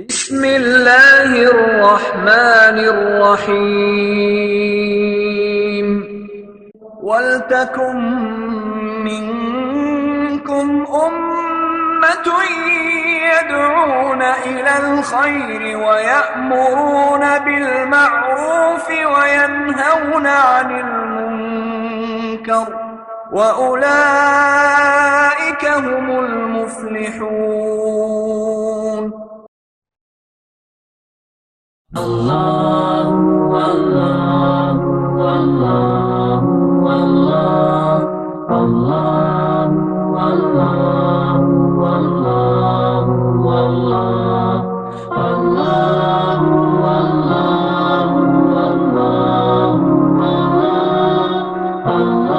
بسم اللہ الرحمن الرحیم وَلْتَكُن مِّنكُمْ أُمَّةٌ يَدْعُونَ إِلَى الْخَيْرِ وَيَأْمُرُونَ بِالْمَعْرُوفِ وَيَنْهَوْنَ عَنِ الْمُنكَرِ وَأُولَئِكَ هُمُ الْمُفْلِحُونَ۔ اللہ اللہ اللہ اللہ اللہ اللہ اللہ اللہ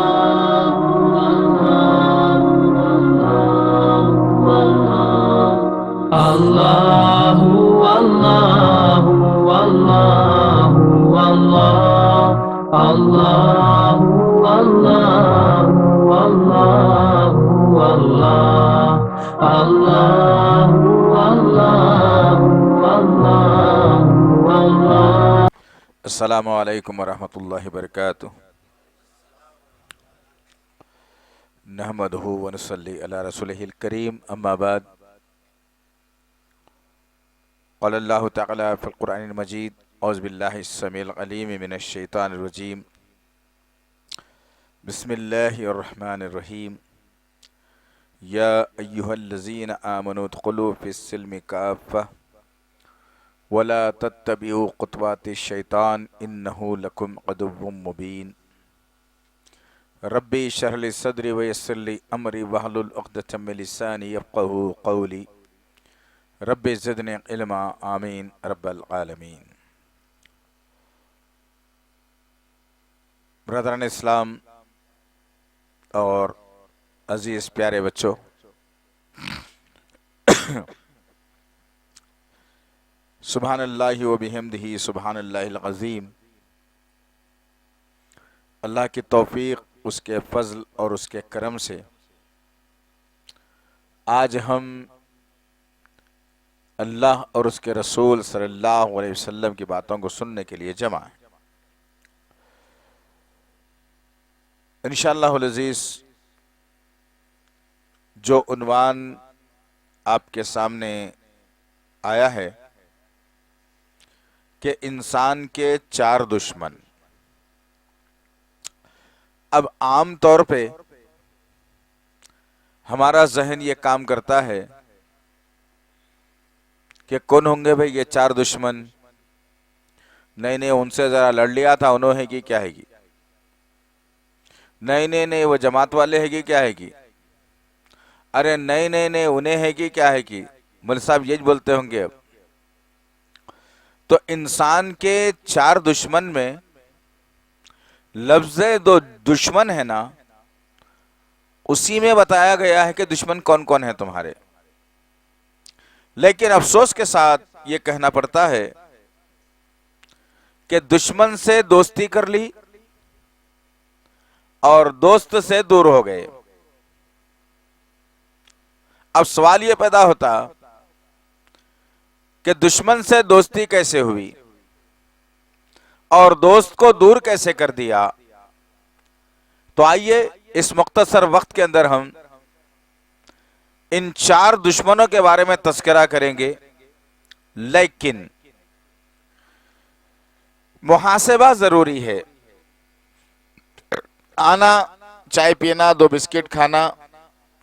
اللہ اللہ واللہ واللہ اللہ اللہ واللہ واللہ اللہ اللہ واللہ واللہ۔ السلام علیکم ورحمۃ اللہ وبرکاتہ۔ نحمدہ ونصلی علی رسولہ الکریم، اما بعد، قال اللہ تعالی فی القرآن المجید، اعوذ باللہ السمیع العلیم من الشیطان الرجیم، بسم اللہ الرحمن الرحیم، یا ایہا الذین آمنوا ادخلوا فی السلم کافہ ولا تتبعوا خطوات الشیطان انہ لکم عدو مبین۔ ربی اشرح لی صدری ویسر لی امری واحلل عقدۃ من لسانی یفقہوا قولی، رب زدنی علما آمین رب العالمین۔ برادران اسلام اور عزیز پیارے بچوں، سبحان اللہ و بحمدہ سبحان اللہ العظیم۔ اللہ کی توفیق، اس کے فضل اور اس کے کرم سے آج ہم اللہ اور اس کے رسول صلی اللہ علیہ وسلم کی باتوں کو سننے کے لیے جمع ہیں۔ انشاءاللہ العزیز، جو عنوان آپ کے سامنے آیا ہے کہ انسان کے 4 دشمن، اب عام طور پہ ہمارا ذہن یہ کام کرتا ہے کہ کون ہوں گے بھئی یہ 4 دشمن؟ نہیں ان سے ذرا لڑ لیا تھا، انہوں ہے گی کیا ہے گی؟ نہیں وہ جماعت والے ہے گی کیا ہے گی؟ ارے نہیں انہیں ہے گی کیا ہے گی؟ مول صاحب یہ بولتے ہوں گے۔ اب تو انسان کے 4 دشمن میں لفظ دشمن ہے نا، اسی میں بتایا گیا ہے کہ دشمن کون کون ہیں تمہارے۔ لیکن افسوس کے ساتھ یہ کہنا پڑتا ہے کہ دشمن سے دوستی کر لی اور دوست سے دور ہو گئے۔ اب سوال یہ پیدا ہوتا کہ دشمن سے دوستی کیسے ہوئی اور دوست کو دور کیسے کر دیا؟ تو آئیے اس مختصر وقت کے اندر ہم ان 4 دشمنوں کے بارے میں تذکرہ کریں گے، لیکن محاسبہ ضروری ہے۔ آنا، چائے پینا، 2 بسکٹ کھانا،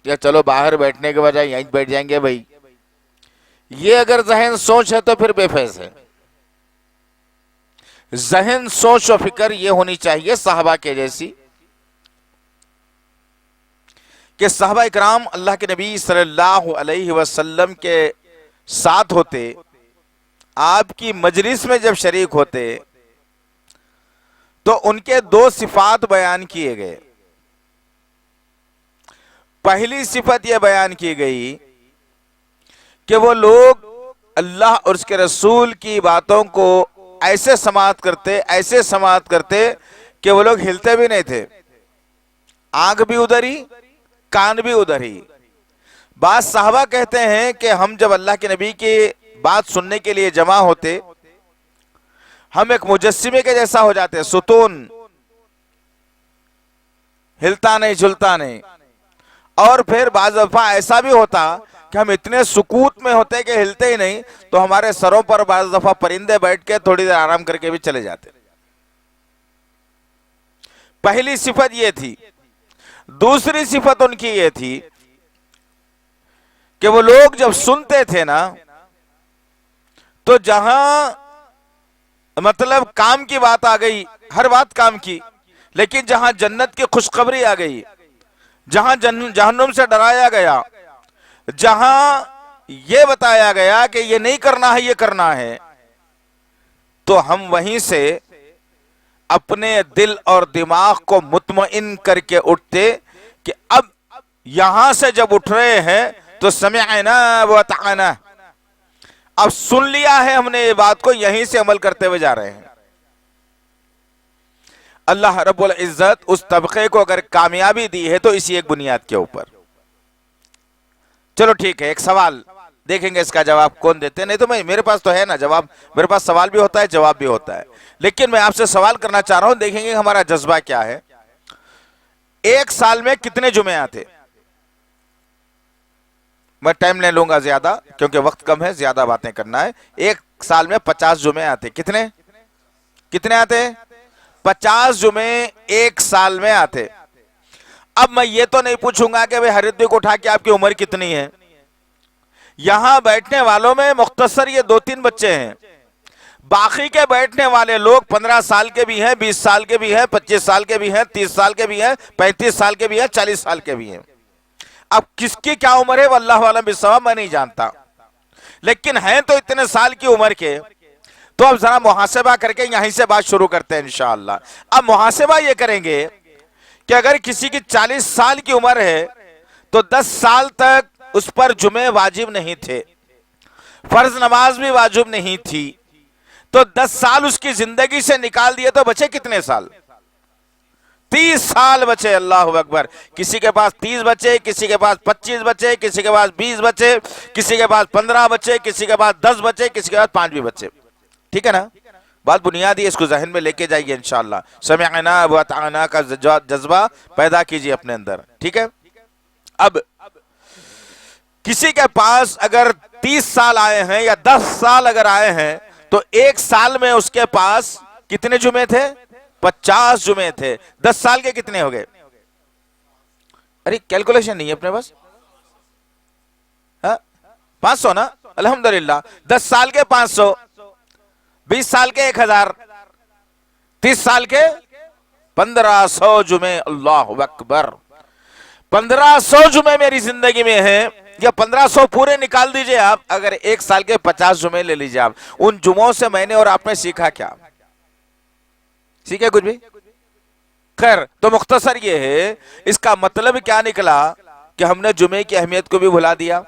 یا چلو باہر بیٹھنے کے بجائے یہیں بیٹھ جائیں گے بھائی، یہ اگر ذہن سوچ ہے تو پھر بے فیض ہے۔ ذہن سوچ و فکر یہ ہونی چاہیے صحابہ کے جیسی کہ صحابہ اکرام اللہ کے نبی صلی اللہ علیہ وسلم کے ساتھ ہوتے، آپ کی مجلس میں جب شریک ہوتے تو ان کے 2 صفات بیان کیے گئے۔ پہلی صفت یہ بیان کی گئی کہ وہ لوگ اللہ اور اس کے رسول کی باتوں کو ایسے سماعت کرتے کہ وہ لوگ ہلتے بھی نہیں تھے، آنکھ بھی ادھر ہی، کان بھی ادھر ہی۔ بعض صحابہ کہتے ہیں کہ ہم جب اللہ کے نبی کی بات سننے کے لیے جمع ہوتے ہم ایک مجسمے کے جیسا ہو جاتے، ستون، ہلتا نہیں جھلتا نہیں. اور پھر بعض دفعہ ایسا بھی ہوتا کہ ہم اتنے سکوت میں ہوتے کہ ہلتے ہی نہیں، تو ہمارے سروں پر بعض دفعہ پرندے بیٹھ کے تھوڑی دیر آرام کر کے بھی چلے جاتے. پہلی صفت یہ تھی. دوسری صفت ان کی یہ تھی کہ وہ لوگ جب سنتے تھے نا تو جہاں مطلب کام کی بات آ گئی، ہر بات کام کی، لیکن جہاں جنت کی خوشخبری آ گئی، جہاں جہنم سے ڈرایا گیا، جہاں یہ بتایا گیا کہ یہ نہیں کرنا ہے یہ کرنا ہے، تو ہم وہیں سے اپنے دل اور دماغ کو مطمئن کر کے اٹھتے کہ اب یہاں سے جب اٹھ رہے ہیں تو سمعنا واتعنا، اب سن لیا ہے ہم نے یہ بات کو، یہیں سے عمل کرتے ہوئے جا رہے ہیں. اللہ رب العزت اس طبقے کو اگر کامیابی دی ہے تو اسی ایک بنیاد کے اوپر. چلو ٹھیک ہے، ایک سوال دیکھیں گے اس کا جواب کون دیتے ہیں. نہیں تو میرے پاس تو ہے نا جواب، میرے پاس سوال بھی ہوتا ہے جواب بھی ہوتا ہے، لیکن میں آپ سے سوال کرنا چاہ رہا ہوں، دیکھیں گے ہمارا جذبہ کیا ہے. ایک سال میں کتنے جمعے آتے؟ میں ٹائم نہیں لوں گا زیادہ کیونکہ وقت کم ہے، زیادہ باتیں کرنا ہے. ایک سال میں 50 جمعے آتے. کتنے آتے؟ 50 جمعے ایک سال میں آتے. اب میں یہ تو نہیں پوچھوں گا کہ ہر ردوی کو اٹھا کے آپ کی عمر کتنی ہے. یہاں بیٹھنے والوں میں مختصر یہ 2-3 بچے ہیں، باقی کے بیٹھنے والے لوگ 15 سال کے بھی ہیں، 20 سال کے بھی ہیں، 25 سال کے بھی ہیں، 30 سال کے بھی ہیں، 35 سال کے بھی ہیں، 40 سال کے بھی ہیں. اب کس کی کیا عمر ہے وہ اللہ عالم بالصواب میں نہیں جانتا، لیکن ہیں تو اتنے سال کی عمر کے. تو اب ذرا محاسبہ کر کے یہیں سے بات شروع کرتے ہیں انشاءاللہ. اب محاسبہ یہ کریں گے کہ اگر کسی کی 40 سال کی عمر ہے تو 10 سال تک اس پر جمعے واجب نہیں تھے، فرض نماز بھی واجب نہیں تھی، تو 10 سال اس کی زندگی سے نکال دیے تو بچے کتنے سال؟ 30 سال بچے. اللہ اکبر. کسی کے پاس 30 بچے، کسی کے پاس 25 بچے، کسی کے پاس 20 بچے، کسی کے پاس 15 بچے، کسی کے پاس 10 بچے، کسی کے پاس 5 بھی بچے. ٹھیک ہے نا؟ بات بنیادی ہے، اس کو ذہن میں لے کے جائیے انشاءاللہ. سمعنا واتعنا کا جذبہ پیدا کیجئے اپنے اندر. ٹھیک ہے؟ اب کسی کے پاس اگر 30 سال آئے ہیں یا 10 سال اگر آئے ہیں تو ایک سال میں اس کے پاس کتنے جمعے تھے؟ 50 جمعے تھے. 10 سال کے کتنے ہو گئے؟ ارے کیلکولیشن نہیں ہے اپنے پاس. 500 نا؟ الحمدللہ. 10 سال کے 500، 20 سال کے 1000، 30 سال کے 1500 جمعے. اللہ اکبر. 1500 جمعے میری زندگی میں ہیں، یا 1500 پورے نکال دیجئے آپ. اگر ایک سال کے 50 جمعے لے لیجئے آپ. ان جمعوں سے میں نے اور آپ نے سیکھا کیا؟ سیکھے کچھ بھی؟ خیر، تو مختصر یہ ہے، اس کا مطلب کیا نکلا کہ ہم نے جمعے کی اہمیت کو بھی بھلا دیا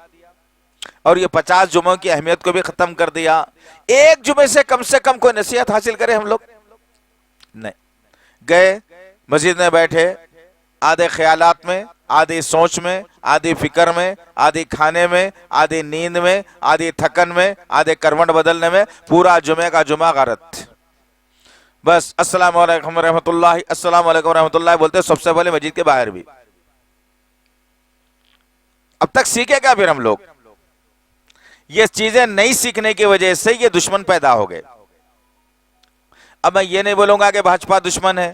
اور یہ 50 جمعوں کی اہمیت کو بھی ختم کر دیا. ایک جمعے سے کم کوئی نصیحت حاصل کرے ہم لوگ؟ نہیں. گئے مسجد میں بیٹھے، آدھے خیالات میں، آدھی سوچ میں، آدھی فکر میں، آدھی کھانے میں، آدھی نیند میں، آدھی تھکن میں، آدھے کروٹ بدلنے میں، پورا جمعہ کا جمعہ غارت. بس السلام علیکم ورحمۃ اللہ، السلام علیکم ورحمۃ اللہ بولتے سب سے پہلے مسجد کے باہر بھی. اب تک سیکھے گا پھر ہم لوگ؟ یہ چیزیں نہیں سیکھنے کی وجہ سے یہ دشمن پیدا ہو گئے. اب میں یہ نہیں بولوں گا کہ بھاجپا دشمن ہے،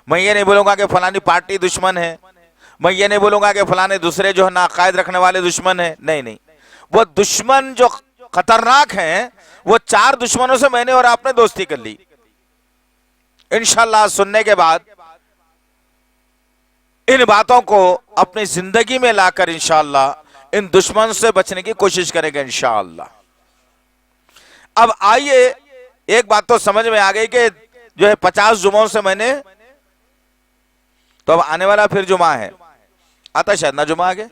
میں یہ نہیں بولوں گا کہ فلانی پارٹی دشمن ہے، میں یہ نہیں بولوں گا کہ فلانے دوسرے جو ہے ناقائد رکھنے والے دشمن ہیں. نہیں، وہ دشمن جو خطرناک ہیں وہ 4 دشمنوں سے میں نے اور آپ نے دوستی کر لی. انشاءاللہ سننے کے بعد ان باتوں کو اپنی زندگی میں لا کر انشاءاللہ ان دشمن سے بچنے کی کوشش کریں گے انشاءاللہ. اب آئیے، ایک بات تو سمجھ میں آ گئی کہ جو ہے 50 جمعوں سے میں نے، تو اب آنے والا پھر جمعہ ہے، آتا شاید نہ جمعہ آگے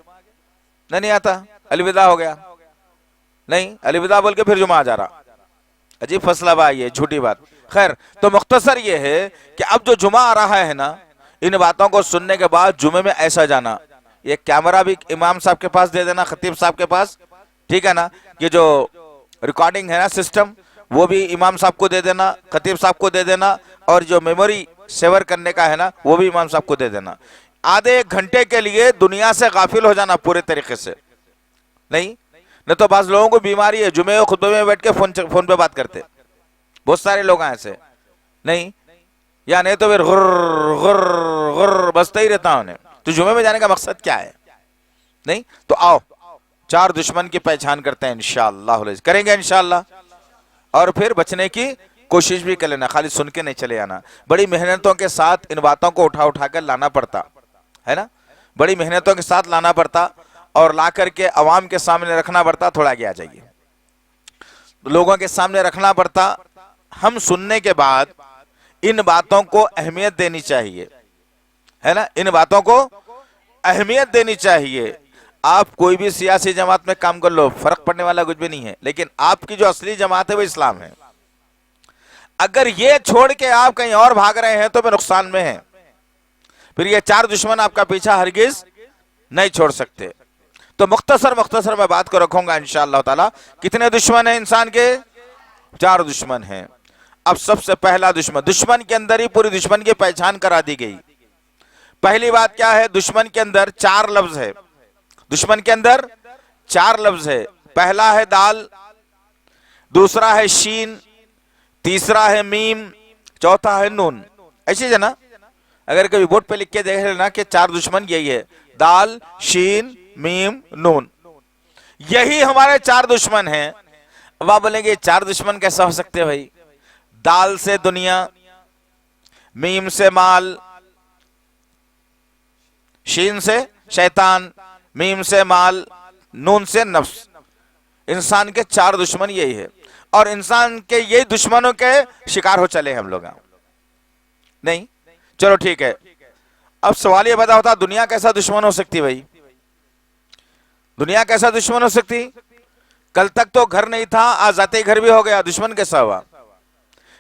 نہیں آتا، الوداع ہو گیا. نہیں، الوداع بول کے پھر جمعہ آ جا رہا. عجیب فیصلہ بھائی، یہ جھوٹی بات. خیر، تو مختصر یہ ہے کہ اب جو جمعہ آ رہا ہے نا، ان باتوں کو سننے کے بعد جمعے میں ایسا جانا. یہ کیمرہ بھی امام صاحب کے پاس دے دینا، خطیب صاحب کے پاس، ٹھیک ہے نا. یہ جو ریکارڈنگ ہے نا سسٹم, وہ بھی امام صاحب کو دے دینا, خطیب صاحب کو دے دینا, اور جو میموری سیور کرنے کا ہے نا وہ بھی امام صاحب کو دے دینا. آدھے ایک گھنٹے کے لیے دنیا سے غافل ہو جانا پورے طریقے سے. نہیں تو بعض لوگوں کو بیماری ہے, جمعے و خطبے میں بیٹھ کے فون پہ بات کرتے, بہت سارے لوگ ہیں ایسے. نہیں یا نہیں تو پھر غر غر غر بستا ہی رہتا انہیں. تو جمعے میں جانے کا مقصد کیا ہے؟ نہیں تو آؤ چار دشمن کی پہچان کرتے ہیں انشاءاللہ, کریں گے انشاءاللہ. اور پھر بچنے کی کوشش بھی کر لینا, خالی سن کے نہیں چلے آنا. بڑی محنتوں کے ساتھ ان باتوں کو اٹھا کر لانا پڑتا ہے نا, بڑی محنتوں کے ساتھ لانا پڑتا, اور لا کر کے عوام کے سامنے رکھنا پڑتا. تھوڑا آگے آ جائیے. لوگوں کے سامنے رکھنا پڑتا. ہم سننے کے بعد ان باتوں کو اہمیت دینی چاہیے, ہے نا, ان باتوں کو اہمیت دینی چاہیے. آپ کوئی بھی سیاسی جماعت میں کام کر لو, فرق پڑنے والا کچھ بھی نہیں ہے, لیکن آپ کی جو اصلی جماعت ہے وہ اسلام ہے. اگر یہ چھوڑ کے آپ کہیں اور بھاگ رہے ہیں تو پھر نقصان میں ہیں. پھر یہ چار دشمن آپ کا پیچھا ہرگز نہیں چھوڑ سکتے. تو مختصر میں بات کو رکھوں گا انشاءاللہ تعالی. کتنے دشمن ہیں انسان کے؟ چار دشمن ہیں. اب سب سے پہلا دشمن کے اندر ہی پوری دشمن کی پہچان کرا دی گئی. پہلی بات کیا ہے؟ دشمن کے اندر چار لفظ ہے. دشمن کے اندر چار لفظ ہے. پہلا ہے دال, دوسرا ہے شین, تیسرا ہے میم, چوتھا ہے نون. ایسی ہے نا, اگر کبھی بورڈ پہ لکھ کے دیکھ لینا کہ چار دشمن یہی ہے, دال, شین, میم, نون. یہی ہمارے چار دشمن ہیں. اب آپ بولیں گے چار دشمن کیسا ہو سکتے ہیں بھائی؟ دال سے دنیا, میم سے مال, شین سے شیطان, میم سے مال, نون سے نفس. انسان کے چار دشمن یہی ہے, اور انسان کے یہی دشمنوں کے شکار ہو چلے ہم لوگ. نہیں چلو ٹھیک ہے. اب سوال یہ پیدا ہوتا, دنیا کیسا دشمن ہو سکتی بھائی؟ دنیا کیسا دشمن ہو سکتی؟ کل تک تو گھر نہیں تھا, آج ذاتی گھر بھی ہو گیا, دشمن کیسا ہوا؟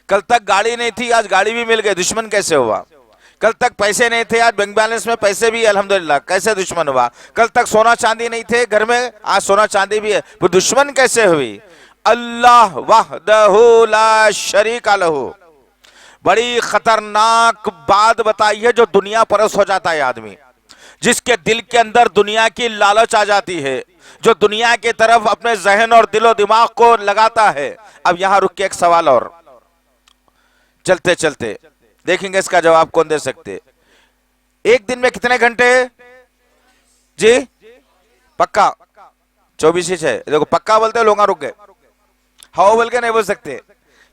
کل تک گاڑی نہیں تھی, آج گاڑی بھی مل گئی, دشمن کیسے ہوا؟ کل تک پیسے نہیں تھے, آج بینک بیلنس میں پیسے بھی الحمدللہ, کیسے دشمن ہوا؟ کل تک سونا چاندی نہیں تھے گھر میں, آج سونا چاندی بھی ہے, وہ دشمن کیسے ہوئی؟ اللہ وحدہ لا شریک لہ. بڑی خطرناک بات بتائی ہے. جو دنیا پرست ہو جاتا ہے آدمی, جس کے دل کے اندر دنیا کی لالچ آ جاتی ہے, جو دنیا کی طرف اپنے ذہن اور دل و دماغ کو لگاتا ہے. اب یہاں رک کے ایک سوال اور, چلتے چلتے دیکھیں گے اس کا جواب کون دے سکتے. ایک دن میں کتنے گھنٹے؟ جی پکا 24 ہی ہے. دیکھو پکا بولتے لوگ رک گئے, ہاؤ بول کے نہیں بول سکتے.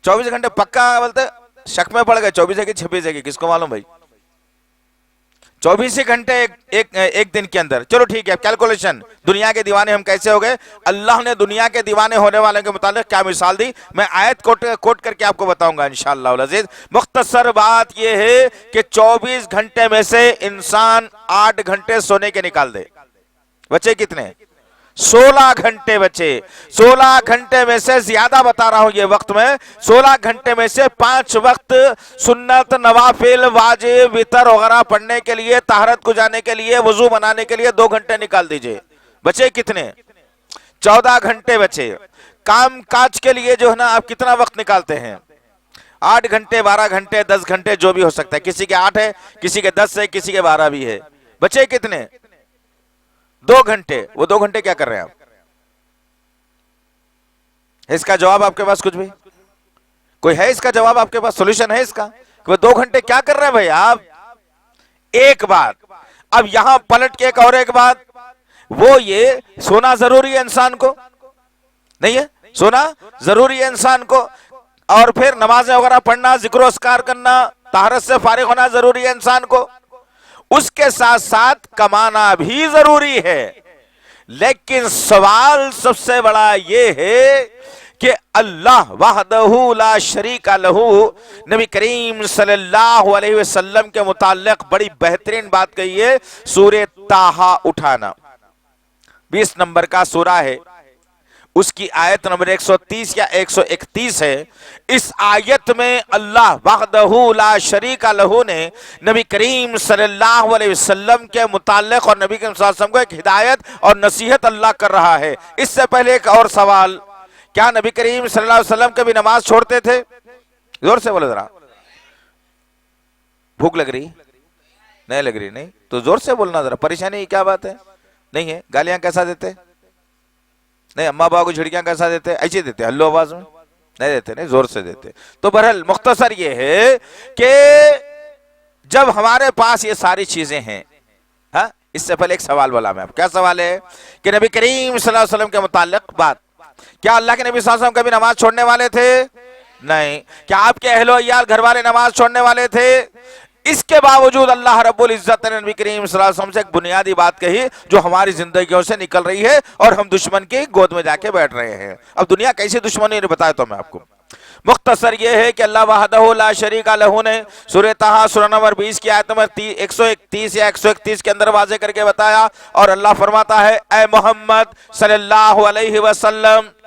24 گھنٹے پکا بولتے, شک میں پڑ گئے 24 ہے کہ 26 ہے کہ کس کو معلوم بھائی؟ 24 گھنٹے ایک دن کے اندر. چلو ٹھیک ہے, کیلکولیشن. دنیا کے دیوانے ہم کیسے ہو گئے؟ اللہ نے دنیا کے دیوانے ہونے والوں کے متعلق کیا مثال دی, میں آیت کوٹ کر کے آپ کو بتاؤں گا انشاءاللہ العزیز. مختصر بات یہ ہے کہ 24 گھنٹے میں سے انسان 8 گھنٹے سونے کے نکال دے. بچے کتنے؟ 16 گھنٹے بچے. 16 گھنٹے میں سے زیادہ بتا رہا ہوں یہ وقت میں, 16 گھنٹے میں سے 5 وقت سنت, نوافل, واجب, وتر وغیرہ پڑھنے کے لیے, طہارت کو جانے کے لیے, وضو بنانے کے لیے 2 گھنٹے نکال دیجئے. بچے کتنے؟ 14 گھنٹے بچے. کام کاج کے لیے جو ہے نا آپ کتنا وقت نکالتے ہیں؟ 8 گھنٹے, 12 گھنٹے, 10 گھنٹے, جو بھی ہو سکتا ہے. کسی کے 8 ہے, کسی کے 10 ہے, کسی کے 12 بھی ہے. بچے کتنے؟ 2 گھنٹے. وہ 2 گھنٹے کیا کر رہے ہیں آپ؟ اس کا جواب آپ کے پاس کچھ بھی کوئی ہے؟ اس کا جواب آپ کے پاس سولوشن ہے اس کا کہ وہ 2 گھنٹے کیا کر رہے ہیں بھائی آپ؟ ایک بات. اب یہاں پلٹ کے ایک بات, وہ یہ سونا ضروری ہے انسان کو, نہیں ہے؟ سونا ضروری ہے انسان کو, اور پھر نمازیں وغیرہ پڑھنا, ذکر و اذکار کرنا, طہارت سے فارغ ہونا ضروری ہے انسان کو. اس کے ساتھ ساتھ کمانا بھی ضروری ہے. لیکن سوال سب سے بڑا یہ ہے کہ اللہ وحدہ لا شریک لہ, نبی کریم صلی اللہ علیہ وسلم کے متعلق بڑی بہترین بات کہی ہے. سورہ طٰہٰ اٹھانا, 20 نمبر کا سورہ ہے, اس کی آیت نمبر 130 یا 131 ہے. اس آیت میں اللہ وحدہ لا شریک لہ نے نبی کریم صلی اللہ علیہ وسلم کے متعلق اور نبی کریم صلی اللہ علیہ وسلم کو ایک ہدایت اور نصیحت اللہ کر رہا ہے. اس سے پہلے ایک اور سوال، کیا نبی کریم صلی اللہ علیہ وسلم کبھی نماز چھوڑتے تھے؟ زور سے بولو ذرا. بھوک لگ رہی نہیں؟ لگ رہی نہیں تو زور سے بولنا ذرا. پریشانی کیا بات ہے؟ نہیں ہے. گالیاں کیسا دیتے؟ نہیں. اماں باپ کو جھڑکیاں کیسا دیتے؟ ایسے دیتے ہلو آواز میں؟ نہیں دیتے. نہیں، زور سے دیتے. تو بہرحال مختصر یہ ہے کہ جب ہمارے پاس یہ ساری چیزیں ہیں، ہاں، اس سے پہلے ایک سوال بولا میں. کیا سوال ہے؟ کہ نبی کریم صلی اللہ علیہ وسلم کے متعلق بات، کیا اللہ کے نبی صلی اللہ علیہ وسلم کبھی نماز چھوڑنے والے تھے؟ نہیں. کیا آپ کے اہل و عیال گھر والے نماز چھوڑنے والے تھے؟ اس کے باوجود اللہ رب العزت نے نبی کریم صلی اللہ علیہ وسلم سے ایک بنیادی بات کہی جو ہماری زندگیوں سے نکل رہی ہے اور ہم دشمن کی گود میں جا کے بیٹھ رہے ہیں. اب دنیا کیسی دشمنی ہے بتایا تو میں آپ کو. مختصر یہ ہے کہ اللہ وحدہ لا شریک لہ نے سورہ طٰہٰ سورہ نمبر 20 کی آیت نمبر 131 یا 131 کے اندر واضح کر کے بتایا، اور اللہ فرماتا ہے اے محمد صلی اللہ علیہ وسلم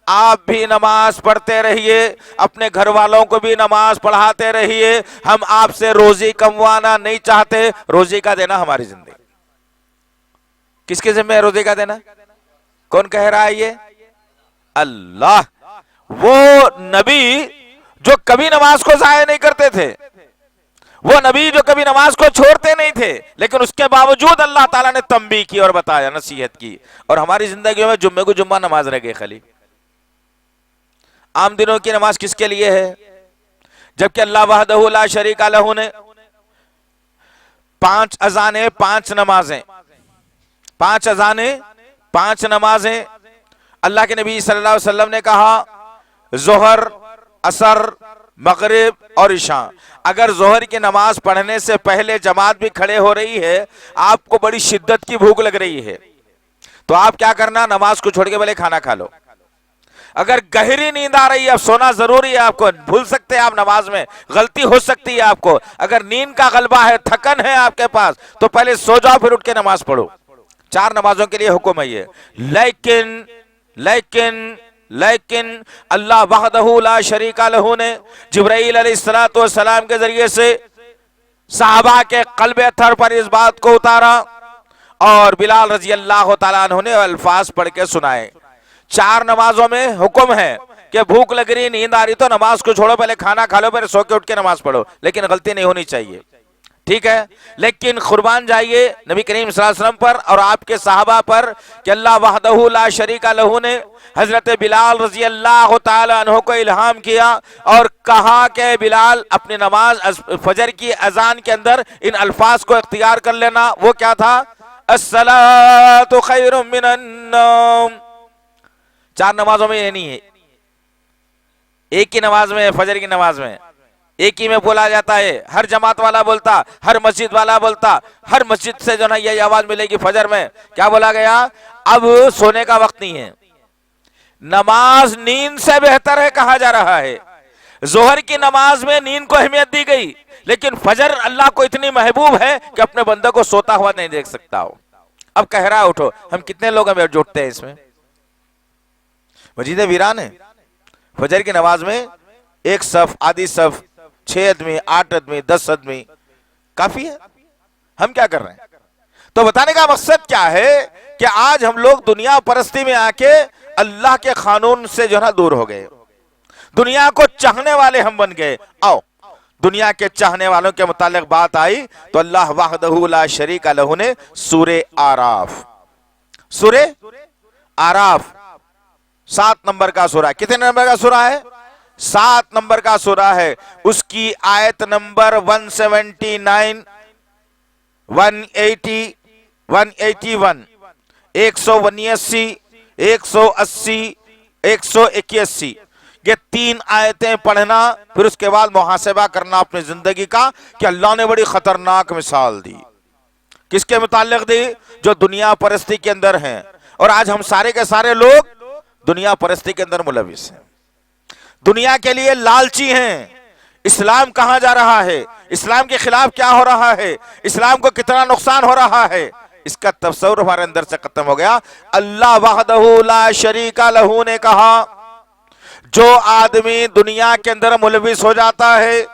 آپ بھی نماز پڑھتے رہیے، اپنے گھر والوں کو بھی نماز پڑھاتے رہیے. ہم آپ سے روزی کموانا نہیں چاہتے، روزی کا دینا ہماری زندگی. کس کے ذمہ ہے روزی کا دینا؟ کون کہہ رہا ہے یہ؟ اللہ. وہ نبی جو کبھی نماز کو ضائع نہیں کرتے تھے، وہ نبی جو کبھی نماز کو چھوڑتے نہیں تھے، لیکن اس کے باوجود اللہ تعالیٰ نے تنبیہ کی اور بتایا، نصیحت کی. اور ہماری زندگیوں میں جمعے کو جمعہ نماز رہ گئی خالی. عام دنوں کی نماز کس کے لیے ہے؟ جبکہ اللہ وحدہ لا شریک لہ نے 5 اذانیں 5 نمازیں 5 اذانیں 5 نمازیں اللہ کے نبی صلی اللہ علیہ وسلم نے کہا ظہر، عصر، مغرب اور عشاء. اگر ظہر کی نماز پڑھنے سے پہلے جماعت بھی کھڑے ہو رہی ہے، آپ کو بڑی شدت کی بھوک لگ رہی ہے، تو آپ کیا کرنا؟ نماز کو چھوڑ کے پہلے کھانا کھا لو. اگر گہری نیند آ رہی ہے، اب سونا ضروری ہے، آپ کو بھول سکتے ہیں آپ نماز میں، غلطی ہو سکتی ہے آپ کو. اگر نیند کا غلبہ ہے، تھکن ہے آپ کے پاس، تو پہلے سو جاؤ پھر اٹھ کے نماز پڑھو. 4 نمازوں کے لیے حکم ہے یہ. لیکن اللہ وحدہ لا شریک لہ نے جبرائیل علیہ السلام کے ذریعے سے صحابہ کے قلب اطہر پر اس بات کو اتارا اور بلال رضی اللہ تعالیٰ عنہ نے الفاظ پڑھ کے سنائے. 4 نمازوں میں حکم ہے کہ بھوک لگ رہی، نیند آ رہی تو نماز کو چھوڑو، پہلے کھانا کھا لو، پھر سو کے اٹھ کے نماز پڑھو. لیکن غلطی نہیں ہونی چاہیے، ٹھیک ہے؟ لیکن قربان جائیے نبی کریم صلی اللہ علیہ وسلم پر اور آپ کے صحابہ پر کہ اللہ وحدہ لا شریک لہ نے حضرت بلال رضی اللہ تعالی عنہ کو الہام کیا اور کہا کہ بلال اپنی نماز فجر کی اذان کے اندر ان الفاظ کو اختیار کر لینا. وہ کیا تھا؟ الصلاۃ خیر من النوم. 4 نمازوں میں یہ نہیں ہے، ایک ہی نماز میں، فجر کی نماز میں ایک ہی میں بولا جاتا ہے. ہر جماعت والا بولتا، ہر مسجد والا بولتا، ہر مسجد سے جو نا یہ آواز ملے گی فجر میں. کیا بولا گیا؟ اب سونے کا وقت نہیں ہے، نماز نیند سے بہتر ہے کہا جا رہا ہے. ظہر کی نماز میں نیند کو اہمیت دی گئی، لیکن فجر اللہ کو اتنی محبوب ہے کہ اپنے بندے کو سوتا ہوا نہیں دیکھ سکتا ہو. اب کہہ رہا اٹھو. ہم کتنے لوگ ہمیں جوڑتے ہیں اس میں؟ مسجد ویران ہے. فجر کی نماز میں ایک صف، آدھی صف، 6 آدمی، 8 آدمی، 10 آدمی کافی ہے. ہم کیا کر رہے ہیں؟ تو بتانے کا مقصد کیا ہے کہ آج ہم لوگ دنیا پرستی میں آ کے اللہ کے قانون سے جو ہے دور ہو گئے. دنیا کو چاہنے والے ہم بن گئے. آؤ دنیا کے چاہنے والوں کے متعلق بات آئی تو اللہ وحدہ لا شریک لہ نے سورہ آراف 7 نمبر کا سورہ. کتنے نمبر کا سورہ ہے؟ 7 نمبر کا سورہ ہے. اس کی آیت نمبر 179 180 181 179 180 181 یہ 3 آیتیں پڑھنا، پھر اس کے بعد محاسبہ کرنا اپنی زندگی کا کہ اللہ نے بڑی خطرناک مثال دی. کس کے متعلق دی؟ جو دنیا پرستی کے اندر ہیں. اور آج ہم سارے کے سارے لوگ دنیا پرستی کے اندر ملوث ہیں، دنیا کے لیے لالچی ہیں. اسلام کہاں جا رہا ہے؟ اسلام کے خلاف کیا ہو رہا ہے؟ اسلام کو کتنا نقصان ہو رہا ہے؟ اس کا تصور ہمارے اندر سے ختم ہو گیا. اللہ وحدہ لا شریک لہ نے کہا جو آدمی دنیا کے اندر ملوث ہو جاتا ہے،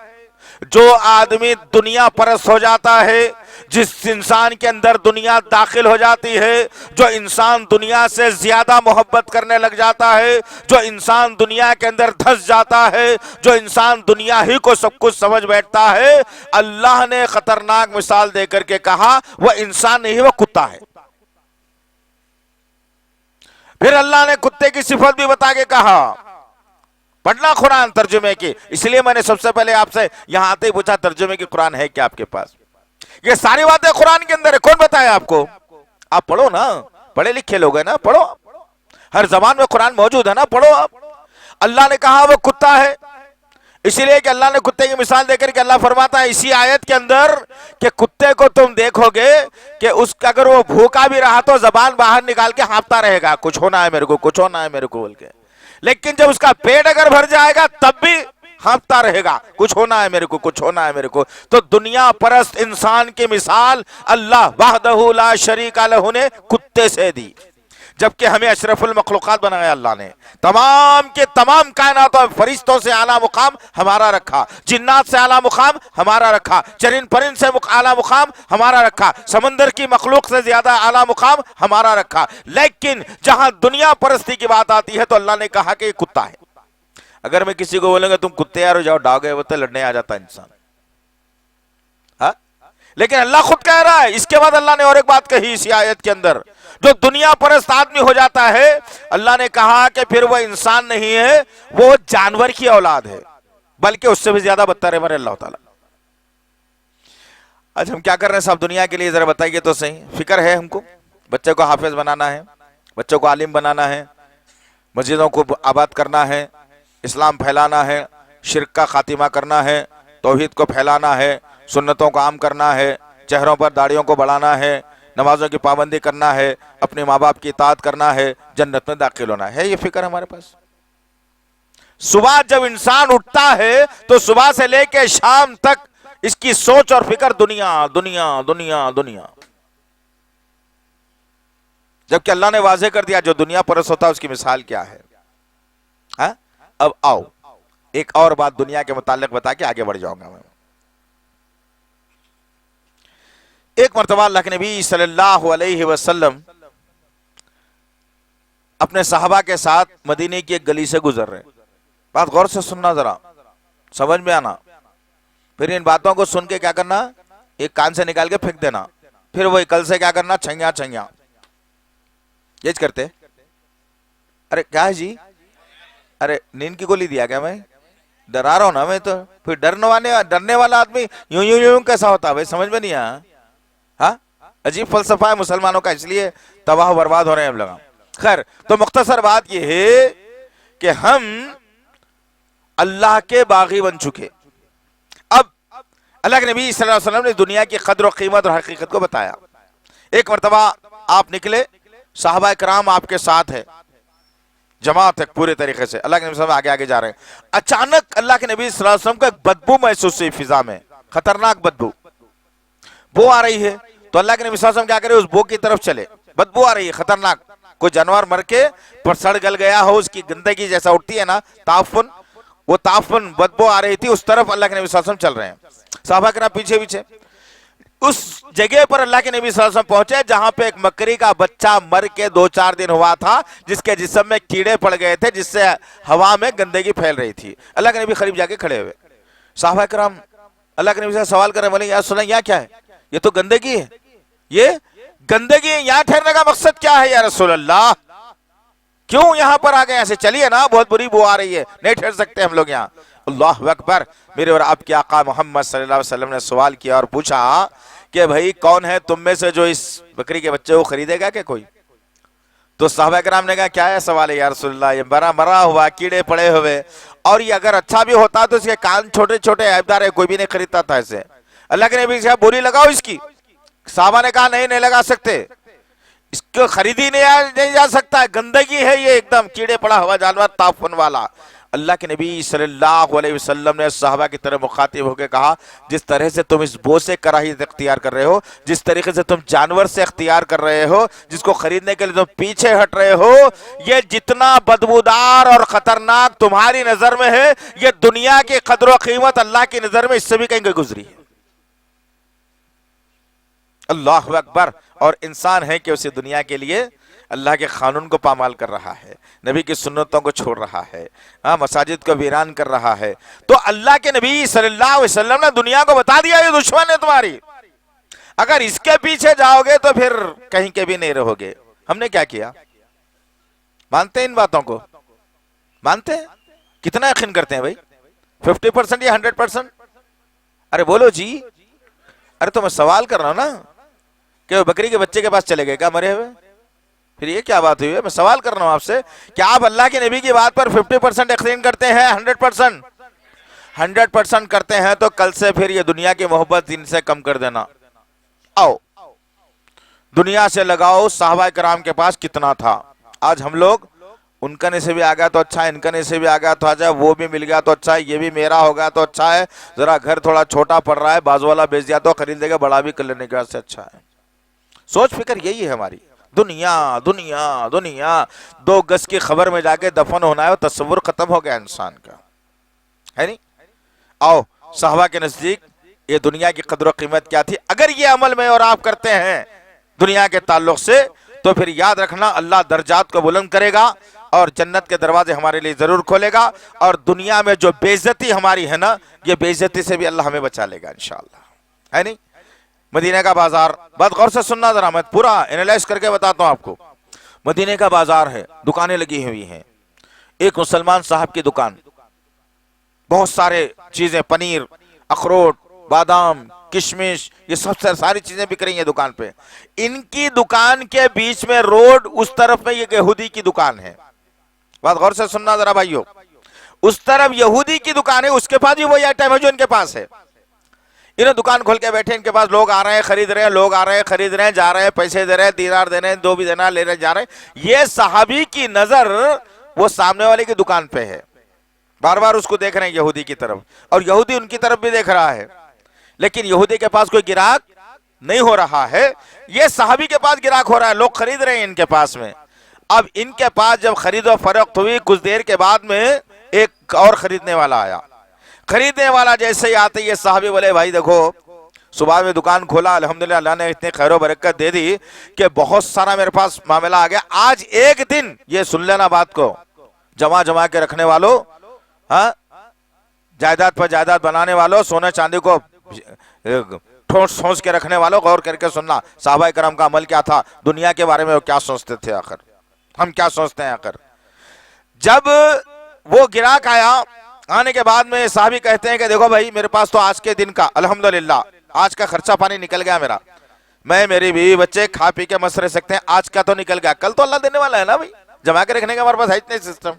جو آدمی دنیا پرست ہو جاتا ہے، جس انسان کے اندر دنیا داخل ہو جاتی ہے، جو انسان دنیا سے زیادہ محبت کرنے لگ جاتا ہے، جو انسان دنیا کے اندر دھس جاتا ہے، جو انسان دنیا ہی کو سب کچھ سمجھ بیٹھتا ہے، اللہ نے خطرناک مثال دے کر کے کہا وہ انسان نہیں، وہ کتا ہے. پھر اللہ نے کتے کی صفت بھی بتا کے کہا. پڑھنا قرآن ترجمے کی. اس لیے میں نے سب سے پہلے آپ سے یہاں آتے ہی پوچھا ترجمے کی قرآن ہے کیا آپ کے پاس؟ یہ ساری باتیں قرآن کے اندر ہے. کون بتایا آپ کو؟ آپ پڑھو نا، پڑھے لکھے لوگ ہیں نا، پڑھو. ہر زبان میں قرآن موجود ہے نا، پڑھو آپ. اللہ نے کہا وہ کتا ہے، اسی لیے کہ اللہ نے کتے کی مثال دے کر کہ اللہ فرماتا ہے اسی آیت کے اندر کہ کتے کو تم دیکھو گے کہ اس کا اگر وہ بھوکا بھی رہا تو زبان باہر نکال کے ہانپتا رہے گا، کچھ ہونا ہے میرے کو، کچھ ہونا ہے میرے کو بول کے. لیکن جب اس کا پیٹ اگر بھر جائے گا تب بھی ہانپتا رہے گا، کچھ ہونا ہے میرے کو، کچھ ہونا ہے میرے کو. تو دنیا پرست انسان کی مثال اللہ وحدہ لا شریک لہ نے کتے سے دی. جبکہ ہمیں اشرف المخلوقات بنایا اللہ نے، تمام کے تمام کائنات اور فرشتوں سے اعلیٰ مقام ہمارا رکھا، جنات سے اعلیٰ مقام ہمارا رکھا، چرند پرند سے اعلیٰ مقام ہمارا رکھا، سمندر کی مخلوق سے زیادہ اعلیٰ مقام ہمارا رکھا. لیکن جہاں دنیا پرستی کی بات آتی ہے تو اللہ نے کہا کہ یہ کتا ہے. اگر میں کسی کو بولوں گا تم کتے یار ہو جاؤ ڈاگے وہ تو لڑنے آ جاتا انسان. ہاں لیکن اللہ خود کہہ رہا ہے. اس کے بعد اللہ نے اور ایک بات کہی اسی آیت کے اندر، جو دنیا پرست آدمی ہو جاتا ہے اللہ نے کہا کہ پھر وہ انسان نہیں ہے، وہ جانور کی اولاد ہے، بلکہ اس سے بھی زیادہ بدتر ہے میرے اللہ تعالیٰ. آج ہم کیا کر رہے ہیں صاحب دنیا کے لیے ذرا بتائیے تو صحیح. فکر ہے ہم کو بچے کو حافظ بنانا ہے، بچوں کو عالم بنانا ہے، مسجدوں کو آباد کرنا ہے، اسلام پھیلانا ہے، شرک کا خاتمہ کرنا ہے، توحید کو پھیلانا ہے، سنتوں کو عام کرنا ہے، چہروں پر داڑھیوں کو بڑھانا ہے، نمازوں کی پابندی کرنا ہے، اپنے ماں باپ کی اطاعت کرنا ہے، جنت میں داخل ہونا ہے. یہ فکر ہمارے پاس. صبح جب انسان اٹھتا ہے تو صبح سے لے کے شام تک اس کی سوچ اور فکر دنیا دنیا دنیا دنیا. جبکہ اللہ نے واضح کر دیا جو دنیا پرست ہوتا ہے اس کی مثال کیا ہے. ہاں اب آؤ ایک اور بات دنیا کے متعلق بتا کے آگے بڑھ جاؤں گا میں. ایک مرتبہ اللہ کے نبی صلی اللہ علیہ وسلم اپنے صحابہ کے ساتھ مدینے کی ایک گلی سے گزر رہے. بات غور سے سننا، ذرا سمجھ میں آنا. پھر ان باتوں کو سن کے کیا کرنا، ایک کان سے نکال کے پھینک دینا. پھر وہی کل سے کیا کرنا، چھنگیا چھنگیا یہ کرتے. ارے کیا ہے جی، ارے نیند کی گولی دیا کیا میں؟ ڈرا رہا ہوں نا میں تو. پھر ڈرنے والا آدمی یوں یوں یوں کیسا ہوتا ہے بھائی، سمجھ میں نہیں آیا. ہاں عجیب فلسفہ ہے مسلمانوں کا، اس لیے تباہ و برباد ہو رہے ہیں ہم لوگ. خیر تو مختصر بات یہ ہے کہ ہم اللہ کے باغی بن چکے. اب اللہ کے نبی صلی اللہ علیہ وسلم نے دنیا کی قدر و قیمت اور حقیقت کو بتایا. ایک مرتبہ آپ نکلے، صحابہ کرام آپ کے ساتھ ہے، جماعت ہے پورے طریقے سے. اللہ کے نبی صلی اللہ علیہ وسلم آگے آگے جا رہے ہیں. اچانک اللہ کے نبی صلی اللہ علیہ وسلم کو ایک بدبو محسوس ہوئی فضا میں، خطرناک بدبو، بو آ رہی ہے. تو اللہ کے نبی صلی اللہ علیہ وسلم کیا کرے، اس بو کی طرف چلے. بدبو آ رہی ہے خطرناک، کوئی جانور مر کے پر سڑ گل گیا ہو، اس کی گندگی جیسا اٹھتی ہے نا تعفن، وہ تعفن بدبو آ رہی تھی، اس طرف اللہ کے نبی صلی اللہ علیہ وسلم چل رہے ہیں. صحابہ کرام پیچھے پیچھے. اس جگہ پر اللہ کے نبی صلی اللہ علیہ وسلم پہنچے جہاں پہ ایک مکری کا بچہ مر کے 2-4 دن ہوا تھا، جس کے جسم میں کیڑے پڑ گئے تھے، جس سے ہوا میں گندگی پھیل رہی تھی. اللہ کے نبی قریب جا کے کھڑے ہوئے. صحابہ کرام اللہ کے نبی سے سوال کر رہے ہیں، بولے یا رسول اللہ یہ کیا ہے؟ یہ تو گندگی ہے، یہ گندگی ہے، یہاں ٹھہرنے کا مقصد کیا ہے یا رسول اللہ؟ کیوں یہاں پر آ گئے؟ ایسے چلیے نا، بہت بری بو آ رہی ہے، نہیں ٹھہر سکتے ہم لوگ یہاں. اللہ اکبر. میرے اور آپ کے آقا محمد صلی اللہ علیہ وسلم نے سوال کیا اور پوچھا کہ بھائی کون ہے تم میں سے جو اس بکری کے بچے کو خریدے گا کہ کوئی؟ تو صحابہ کرام نے کہا کیا ہے سوال ہے یا رسول اللہ؟ یہ مرا ہوا، کیڑے پڑے ہوئے، اور یہ اگر اچھا بھی ہوتا تو اس کے کان چھوٹے چھوٹے عیبدار ہے، کوئی بھی نہیں خریدتا تھا اسے. اللہ کے نبی سے بولی لگاؤ اس کی. صحابہ نے کہا نہیں لگا سکتے، اس کو خریدی نہیں جا سکتا ہے، گندگی ہے یہ، ایک دم کیڑے پڑا ہوا جانور تعفن والا. اللہ کے نبی صلی اللہ علیہ وسلم نے صحابہ کی طرح مخاطب ہو کے کہا جس طرح سے تم اس بو سے کراہیت اختیار کر رہے ہو، جس طریقے سے تم جانور سے اختیار کر رہے ہو، جس کو خریدنے کے لیے تم پیچھے ہٹ رہے ہو، یہ جتنا بدبودار اور خطرناک تمہاری نظر میں ہے، یہ دنیا کی قدر و قیمت اللہ کی نظر میں اس سے بھی کہیں گے گزری ہے۔ اللہ اکبر۔ اور انسان ہے کہ اسے دنیا کے لیے اللہ کے قانون کو پامال کر رہا ہے، نبی کی سنتوں کو چھوڑ رہا ہے، مساجد کو ویران کر رہا ہے۔ تو اللہ کے نبی صلی اللہ علیہ وسلم نے دنیا کو بتا دیا یہ دشمن ہے تمہاری، اگر اس کے پیچھے جاؤ گے تو پھر کہیں کے بھی نہیں رہو گے۔ ہم نے کیا کیا؟ مانتے ہیں ان باتوں کو؟ مانتے ہیں؟ کتنا یقین کرتے ہیں بھائی؟ 50% یا 100%؟ ارے بولو جی۔ ارے تو میں سوال کر رہا ہوں نا کہ وہ بکری کے بچے کے پاس چلے گئے کیا مرے ہوئے؟ پھر یہ کیا بات ہوئی ہے؟ میں سوال کر رہا ہوں آپ سے، کیا آپ اللہ کے نبی کی بات پر 50% یقین کرتے ہیں؟ 100%؟ 100% کرتے ہیں تو کل سے پھر یہ دنیا کی محبت دین سے کم کر دینا۔ آؤ دنیا سے لگاؤ صحابہ کرام کے پاس کتنا تھا، آج ہم لوگ ان کنے سے بھی آ گیا تو اچھا ہے، ان کنے سے بھی آ گیا تو اچھا ہے، وہ بھی مل گیا تو اچھا ہے، یہ بھی میرا ہو گیا تو اچھا ہے، ذرا گھر تھوڑا چھوٹا پڑ رہا ہے بازو والا بیچ دیا تو خرید لے گا، بڑا بھی کر لینے کے واسطے اچھا ہے۔ سوچ فکر یہی ہے ہماری، دنیا دنیا دنیا۔ 2 گز کی خبر میں جا کے دفن ہونا ہے، وہ تصور ختم ہو گیا انسان کا، ہے نہیں؟ آؤ صحابہ کے نزدیک یہ دنیا کی قدر و قیمت کیا تھی۔ اگر یہ عمل میں اور آپ کرتے ہیں دنیا کے تعلق سے تو پھر یاد رکھنا اللہ درجات کو بلند کرے گا اور جنت کے دروازے ہمارے لیے ضرور کھولے گا، اور دنیا میں جو بے عزتی ہماری ہے نا، یہ بے عزتی سے بھی اللہ ہمیں بچا لے گا انشاءاللہ، ہے نہیں؟ مدینہ کا بازار، بات غور سے سننا ذرا، میں پورا انالائز کر کے بتاتا ہوں آپ کو۔ مدینہ کا بازار ہے، دکانیں لگی ہوئی ہیں، ایک مسلمان صاحب کی دکان، بہت سارے چیزیں، پنیر، اخروٹ، بادام، کشمش، یہ سب سے ساری چیزیں بک رہی ہیں دکان پہ۔ ان کی دکان کے بیچ میں روڈ اس طرف میں یہ یہودی کی دکان ہے، بات غور سے سننا ذرا بھائیو، اس طرف یہودی کی دکان ہے، اس کے پاس بھی وہی آئٹم ہے جو ان کے پاس ہے۔ انہیں دکان کھول کے بیٹھے، ان کے پاس لوگ آ رہے ہیں خرید رہے ہیں، لوگ آ رہے ہیں خرید رہے ہیں، جا رہے ہیں پیسے دے رہے ہیں، دینار دے رہے ہیں، 2 بھی دینا لے رہے جا رہے ہیں۔ یہ صحابی کی نظر وہ سامنے والے کی دکان پہ ہے، بار بار اس کو دیکھ رہے ہیں یہودی کی طرف، اور یہودی ان کی طرف بھی دیکھ رہا ہے، لیکن یہودی کے پاس کوئی گراہک نہیں ہو رہا ہے، یہ صحابی کے پاس گراہک ہو رہا ہے، لوگ خرید رہے ہیں ان کے پاس میں۔ اب ان کے پاس جب خرید و فروخت ہوئی، کچھ دیر کے بعد میں ایک اور خریدنے والا آیا۔ خریدنے والا جیسے ہی آتے یہ صحابی بولے بھائی دیکھو صبح میں دکان کھولا، الحمدللہ اللہ نے اتنی خیر و برکت دے دی کہ بہت سارا میرے پاس معاملہ آ گیا، آج ایک دن یہ سن لینا بات کو، جمع کے رکھنے والوں، ہاں جائیداد پر جائیداد بنانے والوں، سونے چاندی کو ٹھونس کے رکھنے والوں، غور کر کے سننا صحابہ کرام کا عمل کیا تھا، دنیا کے بارے میں وہ کیا سوچتے تھے، آخر ہم کیا سوچتے ہیں۔ آخر جب وہ گراہک آیا، آنے کے بعد میں صحابی کہتے ہیں کہ دیکھو بھائی میرے پاس تو آج کے دن کا الحمدللہ آج کا خرچہ پانی نکل گیا میرا، میں میری بیوی بچے کھا پی کے مست رہ سکتے ہیں، آج کا تو نکل گیا، کل تو اللہ دینے والا ہے نا بھائی، جمع کے رکھنے کا ہمارے پاس ہے اتنے سسٹم،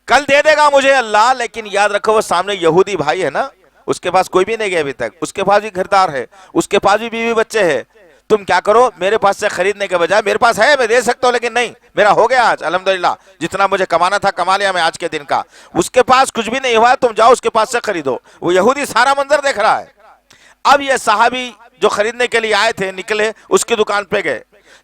کل دے دے گا مجھے اللہ۔ لیکن یاد رکھو وہ سامنے یہودی بھائی ہے نا، اس کے پاس کوئی بھی نہیں گیا ابھی تک، اس کے پاس بھی گھردار ہے، اس کے پاس بھی بیوی بچے ہے، تم کیا کرو میرے پاس سے خریدنے کے بجائے، میرے پاس ہے میں دے سکتا ہوں لیکن نہیں، میرا ہو گیا آج الحمدللہ، جتنا مجھے کمانا تھا کما لیا میں آج کے دن کا، اس کے پاس کچھ بھی نہیں ہوا، تم جاؤ اس کے پاس سے خریدو۔ وہ یہودی سارا منظر دیکھ رہا ہے۔ اب یہ صحابی جو خریدنے کے لیے آئے تھے نکلے، اس کی دکان پہ گئے،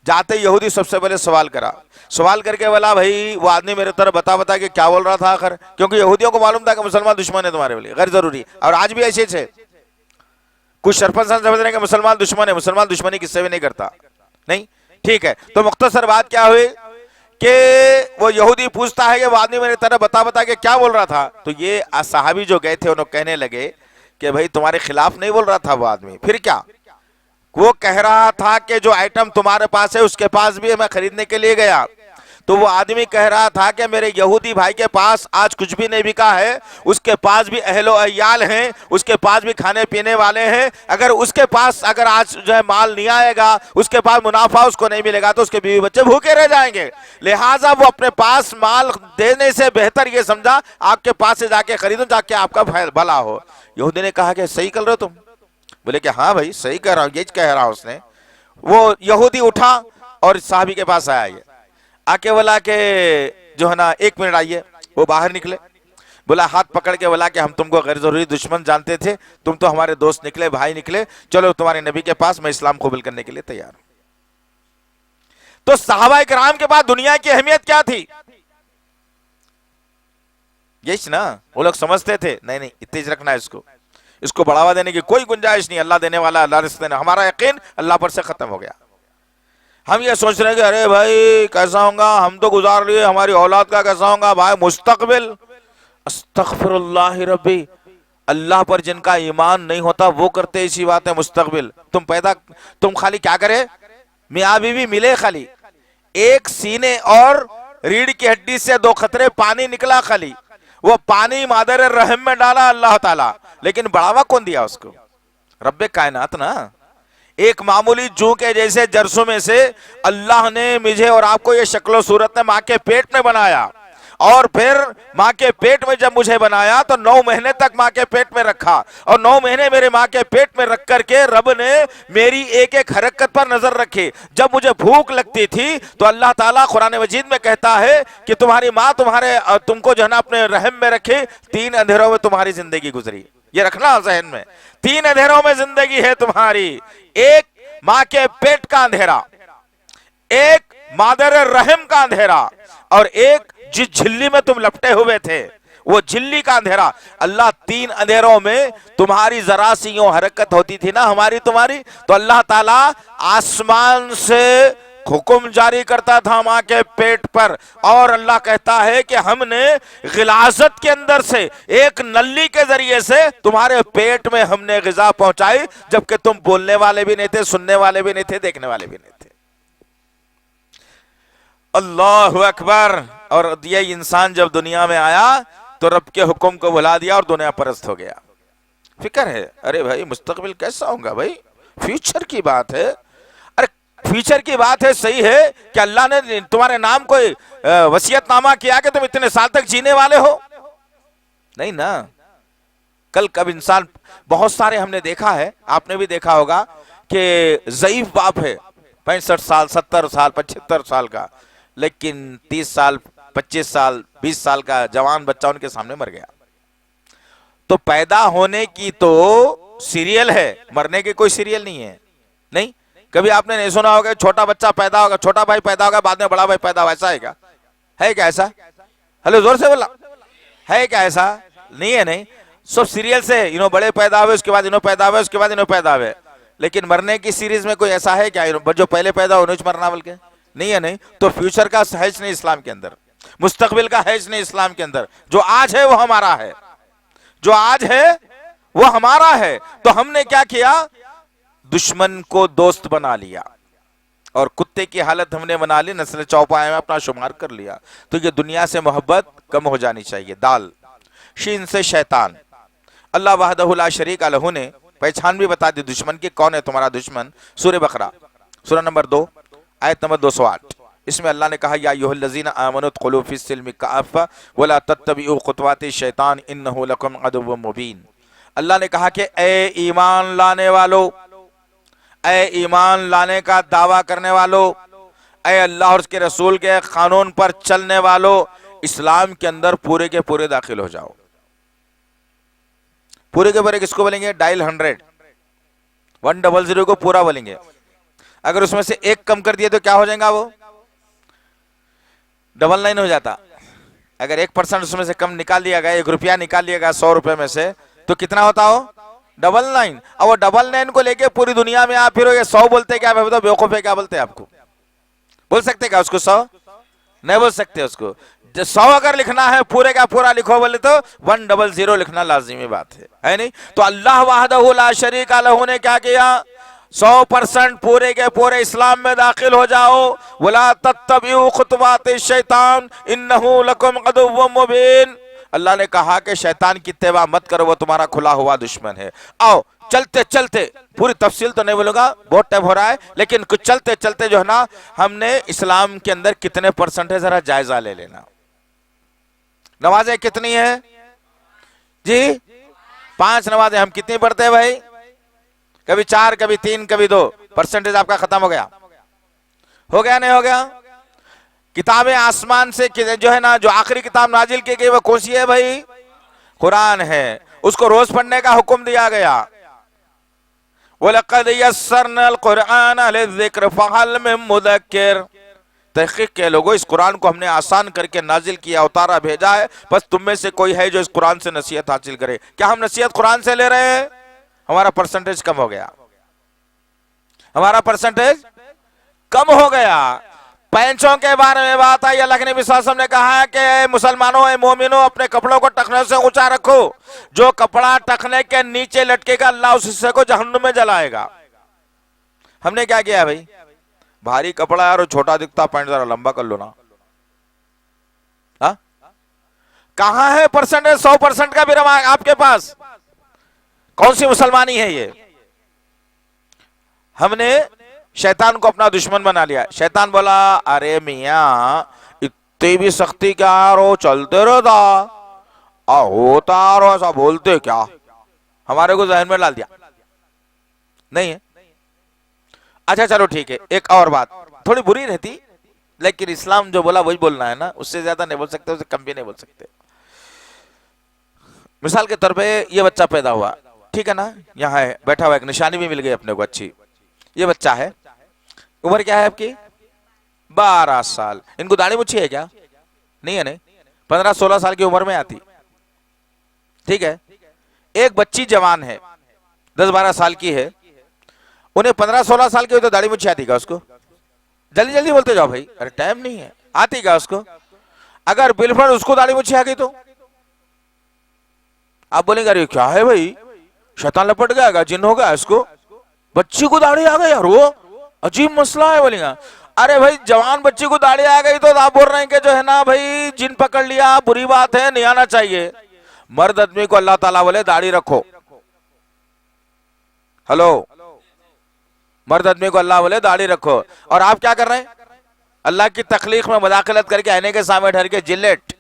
جاتے یہودی سب سے پہلے سوال کرا، سوال کر کے بولا بھائی وہ آدمی میرے طرف بتا کہ کیا بول رہا تھا آخر، کیونکہ یہودیوں کو معلوم تھا کہ مسلمان دشمن ہے تمہارے لیے، غیر ضروری، اور آج بھی ایسے تھے، کچھ شرپنسان سمجھ رہے ہیں کہ مسلمان دشمن ہے، مسلمان دشمنی کس سے بھی نہیں کرتا، نہیں ٹھیک ہے۔ تو مختصر بات کیا ہوئی کہ وہ یہودی پوچھتا ہے کہ وہ آدمی میرے طرف بتا کہ کیا بول رہا تھا، تو یہ صحابی جو گئے تھے انہوں کہنے لگے کہ بھائی تمہارے خلاف نہیں بول رہا تھا وہ آدمی، پھر کیا، وہ کہہ رہا تھا کہ جو آئٹم تمہارے پاس ہے اس کے پاس بھی میں خریدنے کے لیے گیا، تو وہ آدمی کہہ رہا تھا کہ میرے یہودی بھائی کے پاس آج کچھ بھی نہیں بکا ہے، اس کے پاس بھی اہل و عیال ہیں، اس کے پاس بھی کھانے پینے والے ہیں، اگر اس کے پاس اگر آج جو ہے مال نہیں آئے گا، اس کے پاس منافع اس کو نہیں ملے گا تو اس کے بیوی بچے بھوکے رہ جائیں گے، لہٰذا وہ اپنے پاس مال دینے سے بہتر یہ سمجھا آپ کے پاس سے جا کے خریدوں تاکہ آپ کا بھلا ہو۔ یہودی نے کہا کہ صحیح کر رہے ہو تم، بولے کہ ہاں بھائی صحیح کہہ رہا ہوں، یہ کہہ رہا اس نے۔ وہ یہودی اٹھا اور صحابی کے پاس آیا، یہ آ کے بولا کہ جو ہے نا 1 منٹ آئیے، وہ باہر نکلے، بولا ہاتھ پکڑ کے بولا کہ ہم تم کو غیر ضروری دشمن جانتے تھے، تم تو ہمارے دوست نکلے، بھائی نکلے، چلو تمہارے نبی کے پاس، میں اسلام قبول کرنے کے لیے تیار ہوں۔ تو صحابہ کرام کے بعد دنیا کی اہمیت کیا تھی؟ یہی نا، وہ لوگ سمجھتے تھے نہیں اتنے رکھنا ہے، اس کو بڑھاوا دینے کی کوئی گنجائش نہیں، اللہ دینے والا، اللہ رزق دینے، ہمارا یقین اللہ پر سے ختم ہو گیا۔ ہم یہ سوچ رہے ہیں کہ ارے بھائی کیسا ہوگا، ہم تو گزار لیے، ہماری اولاد کا کیسا ہوگا بھائی، مستقبل، استغفر اللہ ربی، اللہ پر جن کا ایمان نہیں ہوتا وہ کرتے اسی بات ہے مستقبل۔ تم خالی کیا کرے، میاں بیوی ملے، خالی ایک سینے اور ریڑھ کی ہڈی سے 2 قطرے پانی نکلا، خالی وہ پانی مادر رحم میں ڈالا اللہ تعالیٰ، لیکن بڑھاوا کون دیا اس کو؟ رب کائنات نا۔ ایک معمولی جو کے جیسے جرسوں میں سے اللہ نے مجھے اور آپ کو یہ شکل و صورت میں ماں کے پیٹ میں بنایا، اور پھر ماں کے پیٹ میں جب مجھے بنایا تو 9 مہینے تک ماں کے پیٹ میں رکھا، اور 9 مہینے میرے ماں کے پیٹ میں رکھ کر کے رب نے میری ایک ایک حرکت پر نظر رکھی۔ جب مجھے بھوک لگتی تھی تو اللہ تعالیٰ قرآن مجید میں کہتا ہے کہ تمہاری ماں تم کو جو ہے نا اپنے رحم میں رکھی، 3 اندھیروں میں تمہاری زندگی گزری۔ یہ رکھنا ذہن میں، 3 اندھیروں میں زندگی ہے تمہاری، ایک ماں کے پیٹ کا اندھیرا، ایک مادر رحم کا اندھیرا، اور ایک جس جھلی میں تم لپٹے ہوئے تھے وہ جھلی کا اندھیرا۔ اللہ 3 اندھیروں میں تمہاری ذرا سی یوں حرکت ہوتی تھی نا ہماری تمہاری، تو اللہ تعالیٰ آسمان سے حکم جاری کرتا تھا ماں کے پیٹ پر، اور اللہ کہتا ہے کہ ہم نے غلاظت کے اندر سے ایک نلی کے ذریعے سے تمہارے پیٹ میں ہم نے غذا پہنچائی، جبکہ تم بولنے والے بھی نہیں تھے، سننے والے بھی نہیں تھے، دیکھنے والے بھی نہیں تھے۔ اللہ اکبر۔ اور یہ انسان جب دنیا میں آیا تو رب کے حکم کو بھلا دیا اور دنیا پرست ہو گیا۔ فکر ہے ارے بھائی مستقبل کیسا ہوگا، بھائی فیوچر کی بات ہے، ارے فیوچر کی بات ہے، صحیح ہے کہ اللہ نے تمہارے نام کوئی وصیت نامہ کیا کہ تم اتنے سال تک جینے والے ہو؟ نہیں نا۔ کل کب انسان، بہت سارے ہم نے دیکھا ہے، آپ نے بھی دیکھا ہوگا کہ ضعیف باپ ہے، 65 سال 70 سال 75 سال کا، لیکن 30 سال 25 سال 20 سال کا جوان بچہ ان کے سامنے مر گیا۔ تو پیدا ہونے کی تو سیریل ہے، مرنے کی کوئی سیریل نہیں ہے۔ نہیں کبھی آپ نے نہیں سنا ہوگا چھوٹا بچہ پیدا ہوگا، چھوٹا بھائی پیدا ہوگا، بعد میں بڑا بھائی پیدا ہوگا، ایسا ہے کیا؟ ہے کیا ایسا؟ ہلو زور سے بولا، ہے کیا ایسا؟ نہیں ہے، نہیں، سب سیریل سے انہوں بڑے پیدا ہوئے، اس کے بعد انہوں پیدا ہوئے، اس کے بعد انہوں پیدا ہوئے، لیکن مرنے کی سیریز میں کوئی ایسا ہے کیا جو پہلے پیدا ہو انہوں مرنا؟ بلکہ نہیں ہے، نہیں۔ تو فیوچر کا حیث نہیں اسلام کے اندر، مستقبل کا حیث نہیں اسلام کے اندر، جو آج ہے وہ ہمارا ہے، جو آج ہے وہ ہمارا ہے۔ تو ہم نے کیا کیا؟ دشمن کو دوست بنا لیا، اور کتے کی حالت ہم نے بنا لی، نسل چوپائے میں اپنا شمار کر لیا۔ تو یہ دنیا سے محبت کم ہو جانی چاہیے۔ دال شین سے شیطان، اللہ وحدہ لا شریک لہ نے پہچان بھی بتا دی دشمن کی، کون ہے تمہارا دشمن؟ سورہ بقرہ سورہ نمبر 2 آیت نمبر 208، اس میں اللہ نے کہا یا ایھا الذین آمنوا ادخلوا فی السلم کافۃ ولا تتبعوا خطوات الشیطان انہ لکم عدو مبین۔ اللہ نے کہا کہ اے ایمان لانے والو، اے ایمان لانے کا دعویٰ کرنے والو، اے اللہ اور اس کے رسول کے قانون پر چلنے والو، اسلام کے اندر پورے کے پورے داخل ہو جاؤ۔ پورے کے پورے کس کو بولیں گے؟ ڈائل 100 100 کو پورا بولیں گے۔ اگر اس میں سے ایک کم کر دیا تو کیا ہو جائے گا؟ وہ 99 ہو جاتا۔ اگر 1% اس میں سے کم نکال دیا گیا، 1 روپیہ نکال لیا گیا 100 روپے میں سے، تو کتنا ہوتا ہو؟ 99۔ اور وہ 99 کو لے کے پوری دنیا میں آپ پھر یہ 100 بولتے کیا؟ میں بتاؤ بیوقوف ہے، کیا بولتے آپ کو؟ بول سکتے کیا اس کو 100؟ نہیں بول سکتے اس کو۔ 100 اگر لکھنا ہے پورے کا پورا لکھو بولے تو 100 لکھنا لازمی بات ہے نہیں؟ تو اللہ وحدہ لا شریک لہ نے کیا کیا؟ 100% پورے کے پورے اسلام میں داخل ہو جاؤ۔ وَلَا تَتَّبِعُوا خُطُوَاتِ الشَّيْطَانِ إِنَّهُ لَكُمْ عَدُوٌّ مُّبِينٌ۔ اللہ نے کہا کہ شیطان کی اتباع مت کرو، وہ تمہارا کھلا ہوا دشمن ہے۔ آؤ چلتے چلتے، پوری تفصیل تو نہیں بولوں گا، بہت ٹائم ہو رہا ہے، لیکن کچھ چلتے چلتے جو ہے نا، ہم نے اسلام کے اندر کتنے % ہے ذرا جائزہ لے لینا۔ نمازیں کتنی ہیں جی؟ 5 نمازیں ہم کتنی پڑھتے ہیں بھائی؟ کبھی 4 کبھی 3 کبھی 2، % آپ کا ختم ہو گیا؟ ہو گیا نہیں ہو گیا؟ کتابیں آسمان سے جو ہے نا، جو آخری کتاب نازل کی گئی وہ کون سی ہے بھائی؟ قرآن ہے. اس کو روز پڑھنے کا حکم دیا گیا. وَلَقَدْ يَسَّرْنَا الْقُرْآنَ لِلذِّكْرِ فَهَلْ مِن مُدَّكِّرٍ. تحقیق کے لوگوں، اس قرآن کو ہم نے آسان کر کے نازل کیا، اتارا، بھیجا ہے، بس تم میں سے کوئی ہے جو اس قرآن سے نصیحت حاصل کرے. کیا ہم نصیحت قرآن سے لے رہے ہیں؟ ہمارا پرسنٹیج کم ہو گیا، ہمارا پرسنٹیج کم ہو گیا. پینچوں کے بارے میں بات آئی. اللہ کے نبی صلی اللہ علیہ وسلم نے کہا ہے کہ اے مسلمانوں، اے مومنوں، اپنے کپڑوں کو ٹخنے سے اونچا رکھو. جو کپڑا ٹخنے کے نیچے لٹکے گا اللہ اس حصے کو جہنم میں جلائے گا. ہم نے کیا کیا بھائی؟ بھاری کپڑا یار چھوٹا دکھتا، پینٹ ذرا لمبا کر لو نا. ہاں کہاں ہے پرسنٹیج؟ 100% کا بھی روا آپ کے پاس. کون سی مسلمانی ہے یہ؟ ہم نے شیطان کو اپنا دشمن بنا لیا. شیطان بولا ارے میاں اتنی بھی سختی کیا رو، چلتے رہتا ہوتا رو، ایسا بولتے کیا؟ ہمارے کو ذہن میں ڈال دیا. نہیں ہے؟ اچھا چلو ٹھیک ہے. ایک اور بات تھوڑی بری رہتی، لیکن اسلام جو بولا وہی بولنا ہے نا، اس سے زیادہ نہیں بول سکتے، اس سے کم بھی نہیں بول سکتے. مثال کے طور پہ یہ بچہ پیدا ہوا، ٹھیک ہے نا، یہاں ہے بیٹھا ہوا، ایک نشانی بھی مل گئی اپنے کو اچھی. یہ بچہ ہے، عمر کیا ہے آپ کی؟ 12 سال. ان کو داڑھی مچھی ہے کیا؟ نہیں ہے. نہیں 15-16 سال کی عمر میں آتی. ٹھیک ہے. ایک بچی جوان ہے، 10-12 سال کی ہے، انہیں 15-16 سال کی ہوئی تو داڑھی مچھی آتی گا اس کو؟ جلدی جلدی بولتے جاؤ بھائی، ارے ٹائم نہیں ہے. آتی گا اس کو؟ اگر بالفرد اس کو داڑھی مچھی آ گئی تو آپ بولیں گے ارے کیا ہے بھائی، شیطان لپٹ گیا گا، جن ہو گیا اس کو، بچی کو داڑھی آ گئی یار، وہ عجیب مسئلہ ہے. بولیں گا ارے بھائی جوان بچی کو داڑھی آ گئی تو آپ بول رہے ہیں کہ جو ہے نا بھائی جن پکڑ لیا، بری بات ہے، نہیں آنا چاہیے. مرد آدمی کو اللہ تعالیٰ بولے داڑھی رکھو. ہلو، مرد آدمی کو اللہ بولے داڑھی رکھو، اور آپ کیا کر رہے ہیں؟ اللہ کی تخلیق میں مداخلت کر کے آئینے کے سامنے ڈھر کے جلٹ.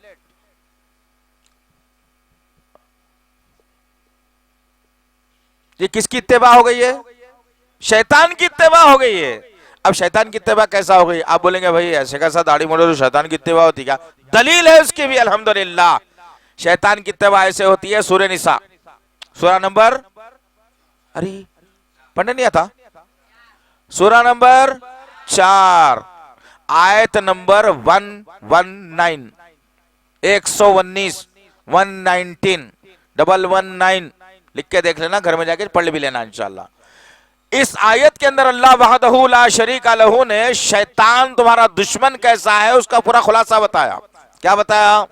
یہ کس کی اتباع ہو گئی ہے؟ شیطان کی اتباع ہو گئی ہے. اب شیطان کی اتباع کیسا ہو گئی؟ آپ بولیں گے بھائی ایسے کیسا داڑھی موڑے تو شیطان کی اتباع ہوتی کیا؟ دلیل ہے اس کی بھی الحمدللہ. شیطان کی اتباع ایسے ہوتی ہے، سورہ نساء سورہ نمبر، ارے پڑھنے نہیں آتا، سورہ نمبر 4 آیت نمبر 119، 119 لکھ کے دیکھ لینا، گھر میں جا کے پڑھ بھی لینا انشاءاللہ. اس آیت کے اندر اللہ وحدہ لا شریک لہ نے شیطان تمہارا دشمن کیسا ہے اس کا پورا خلاصہ بتایا. کیا بتایا؟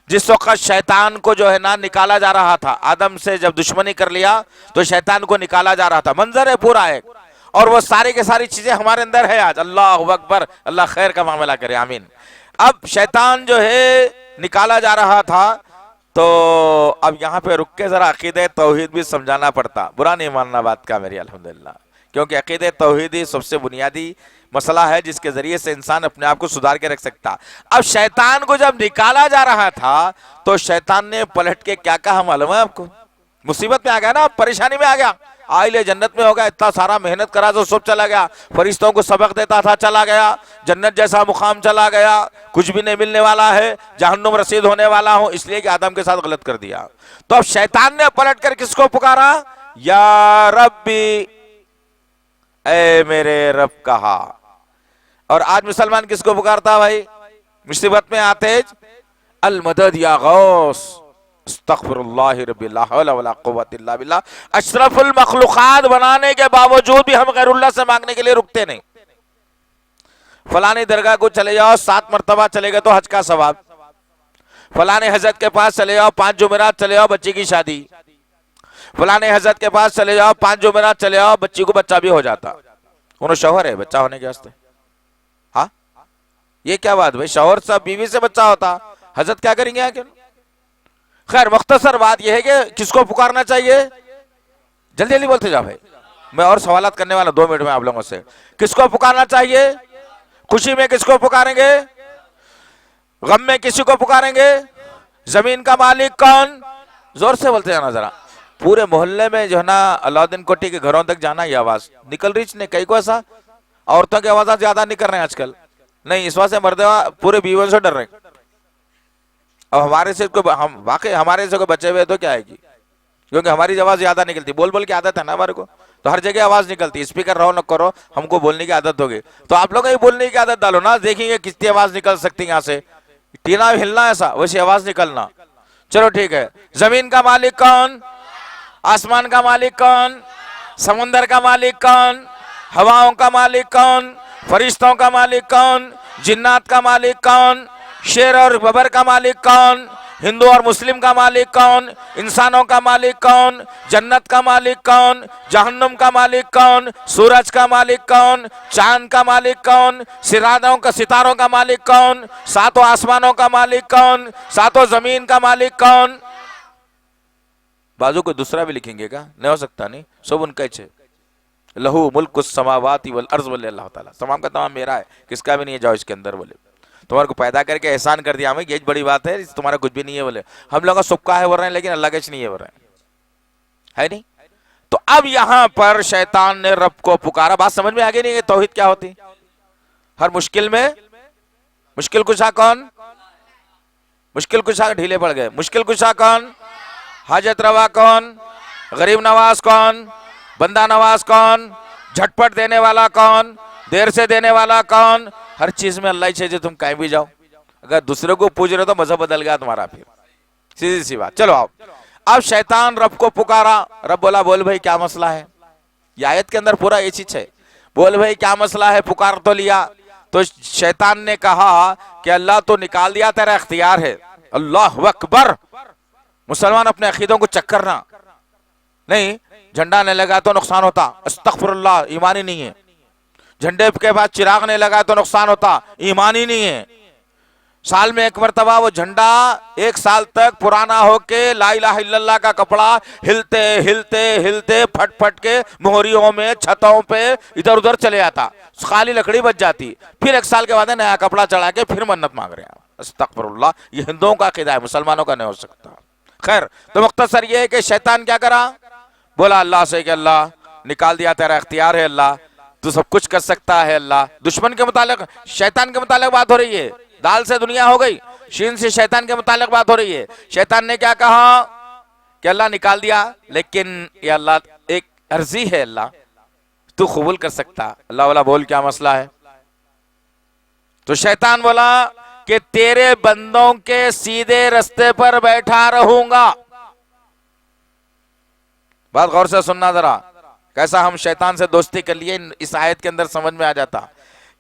جس وقت شیطان کو جو ہے نا نکالا جا رہا تھا، آدم سے جب دشمنی کر لیا تو شیطان کو نکالا جا رہا تھا. منظر ہے پورا ایک، اور وہ ساری کے ساری چیزیں ہمارے اندر ہے آج. اللہ اکبر، اللہ خیر کا معاملہ کرے، آمین. اب شیطان جو ہے نکالا جا رہا تھا، تو اب یہاں پہ رک کے ذرا عقیدہ توحید بھی سمجھانا پڑتا. برا نہیں ماننا بات کا میری الحمدللہ، کیونکہ عقیدہ توحیدی سب سے بنیادی مسئلہ ہے جس کے ذریعے سے انسان اپنے آپ کو سدھار کے رکھ سکتا. اب شیطان کو جب نکالا جا رہا تھا تو شیطان نے پلٹ کے کیا کہا معلوم ہے آپ کو؟ مصیبت میں آ گیا نا، پریشانی میں آ گیا. آئلے جنت میں ہوگا، اتنا سارا محنت کرا تو سب چلا گیا، فرشتوں کو سبق دیتا تھا چلا گیا، جنت جیسا مقام چلا گیا، کچھ بھی نہیں ملنے والا ہے، جہنم رسید ہونے والا ہوں، اس لیے کہ آدم کے ساتھ غلط کر دیا. تو اب شیطان نے پلٹ کر کس کو پکارا؟ یا ربی، اے میرے رب کہا. اور آج مسلمان کس کو پکارتا بھائی؟ مصیبت میں آتے المدد یا غوث، استغفر اللہ ربی، لا حول ولا قوت الا باللہ. اشرف المخلوقات بنانے کے باوجود بھی ہم غیر اللہ سے مانگنے کے لیے رکتے نہیں. فلانی درگاہ کو چلے جاؤ 7 مرتبہ چلے گئے تو حج کا ثواب، فلانے حضرت کے پاس چلے جاؤ 5 جمعرات چلے جاؤ بچی کی شادی، فلانے حضرت کے پاس چلے جاؤ 5 جمعرات چلے جاؤ بچی کو بچہ بھی ہو جاتا. انہوں شوہر ہے بچہ ہونے کے واسطے. ہاں یہ کیا بات بھائی، شوہر سے بیوی سے بچہ ہوتا، حضرت کیا کریں گے آگے؟ خیر مختصر بات یہ ہے کہ کس کو پکارنا چاہیے؟ جلدی جلدی بولتے جاؤ بھائی، میں اور سوالات کرنے والا 2 منٹ میں آپ لوگوں سے. کس کو پکارنا چاہیے؟ خوشی میں کس کو پکاریں گے؟ غم میں کسی کو پکاریں گے؟ زمین کا مالک کون؟ زور سے بولتے جانا ذرا. پورے محلے میں جو ہے نا علاؤدین کوٹی کے گھروں تک جانا، یہ آواز نکل رہی نے کئی کو ایسا. عورتوں کی آوازیں زیادہ نہیں کر رہے ہیں آج کل، نہیں اس واسطے مرد پورے بیویوں سے ڈر رہے ہیں. اب ہمارے سے کوئی ہم واقعی ہمارے سے کوئی بچے ہوئے تو کیا ہے گی, کیونکہ ہماری آواز زیادہ نکلتی, بول بول کی عادت ہے نا ہمارے کو, تو ہر جگہ آواز نکلتی, اسپیکر رہو نہ کرو ہم کو بولنے کی عادت ہوگی. تو آپ لوگ بولنے کی عادت ڈالو نا, دیکھیں گے کتنی آواز نکل سکتی یہاں سے, ٹینا ہلنا ایسا ویسے آواز نکلنا. چلو ٹھیک ہے. زمین کا مالک کون؟ آسمان کا مالک کون؟ سمندر کا مالک کون؟ ہواؤں کا مالک کون؟ فرشتوں کا مالک کون؟ جنات کا مالک کون؟ شیر اور ببر کا مالک کون؟ ہندو اور مسلم کا مالک کون؟ انسانوں کا مالک کون؟ جنت کا مالک کون؟ جہنم کا مالک کون؟ سورج کا مالک کون؟ چاند کا مالک کون؟ ستاروں کا مالک کون؟ ساتوں آسمانوں کا مالک کون؟ ساتوں زمین کا مالک کون؟ بازو کو دوسرا بھی لکھیں گے کیا؟ نہیں ہو سکتا, نہیں سب ان کا ہی. لہو ملک السماوات والارض بولے اللہ تعالیٰ, تمام کا تمام میرا ہے, کس کا بھی نہیں ہے جاؤ اس کے اندر بولے. تمہارے کو پیدا کر کے احسان کر دیا ہمیں, یہ بڑی بات ہے, تمہارا کچھ بھی نہیں ہے بولے. ہم لوگ سب کا ہے بول رہے ہیں لیکن اللہ کا نہیں ہے بول رہے ہیں, ہے نہیں. تو اب یہاں پر شیطان نے رب کو پکارا. بات سمجھ میں آگے نہیں کہ توحید کیا ہوتی؟ ہر مشکل میں مشکل کشا کون؟ مشکل کشا ڈھیلے پڑ گئے. مشکل کشا کون؟ حاجت روا کون؟ غریب نواز کون؟ بندہ نواز کون؟ جھٹپٹ دینے والا کون؟ دیر سے دینے والا کون؟ ہر چیز میں اللہ ہی چاہیے, تم کہیں بھی جاؤ. اگر دوسرے کو پوچھ رہے تو مذہب بدل گیا تمہارا, پھر سیدھی سی بات. چلو اب شیطان رب کو پکارا. رب بولا بول بھائی کیا مسئلہ ہے؟ یہ آیت کے اندر پورا یہ چیز ہے. بول بھائی کیا مسئلہ ہے, پکار تو لیا. تو شیطان نے کہا کہ اللہ تو نکال دیا, تیرا اختیار ہے. اللہ اکبر. مسلمان اپنے عقیدوں کو چکر نہ, نہیں جھنڈا نہیں لگا تو نقصان ہوتا, استغفر اللہ, ایمان ہی نہیں ہے. جھنڈے کے بعد چراغ نہیں لگا تو نقصان ہوتا, ایمان ہی نہیں ہے. سال میں ایک مرتبہ وہ جھنڈا 1 سال تک پرانا ہو کے لا الہ الا اللہ کا کپڑا ہلتے ہلتے ہلتے پھٹ پھٹ کے مہریوں میں چھتوں پہ ادھر ادھر چلے جاتا, خالی لکڑی بچ جاتی. پھر 1 سال کے بعد نیا کپڑا چڑھا کے پھر منت مانگ رہے ہیں. استغفر اللہ. یہ ہندوؤں کا عقیدہ ہے, مسلمانوں کا نہیں ہو سکتا. خیر, تو مختصر یہ ہے کہ شیطان کیا کرا, بولا اللہ سے کہ اللہ نکال دیا, تیرا اختیار ہے اللہ, تو سب کچھ کر سکتا ہے اللہ. دشمن کے متعلق, شیطان کے متعلق بات ہو رہی ہے. دال سے دنیا ہو گئی, شین سے شیطان کے متعلق بات ہو رہی ہے. شیطان نے کیا کہا کہ اللہ نکال دیا, لیکن یا اللہ ایک عرضی ہے, اللہ تو قبول کر سکتا. اللہ والا بول کیا مسئلہ ہے؟ تو شیطان بولا کہ تیرے بندوں کے سیدھے رستے پر بیٹھا رہوں گا. بات غور سے سننا ذرا, کیسا ہم شیطان سے دوستی کر لیے اس آیت کے اندر سمجھ میں آ جاتا.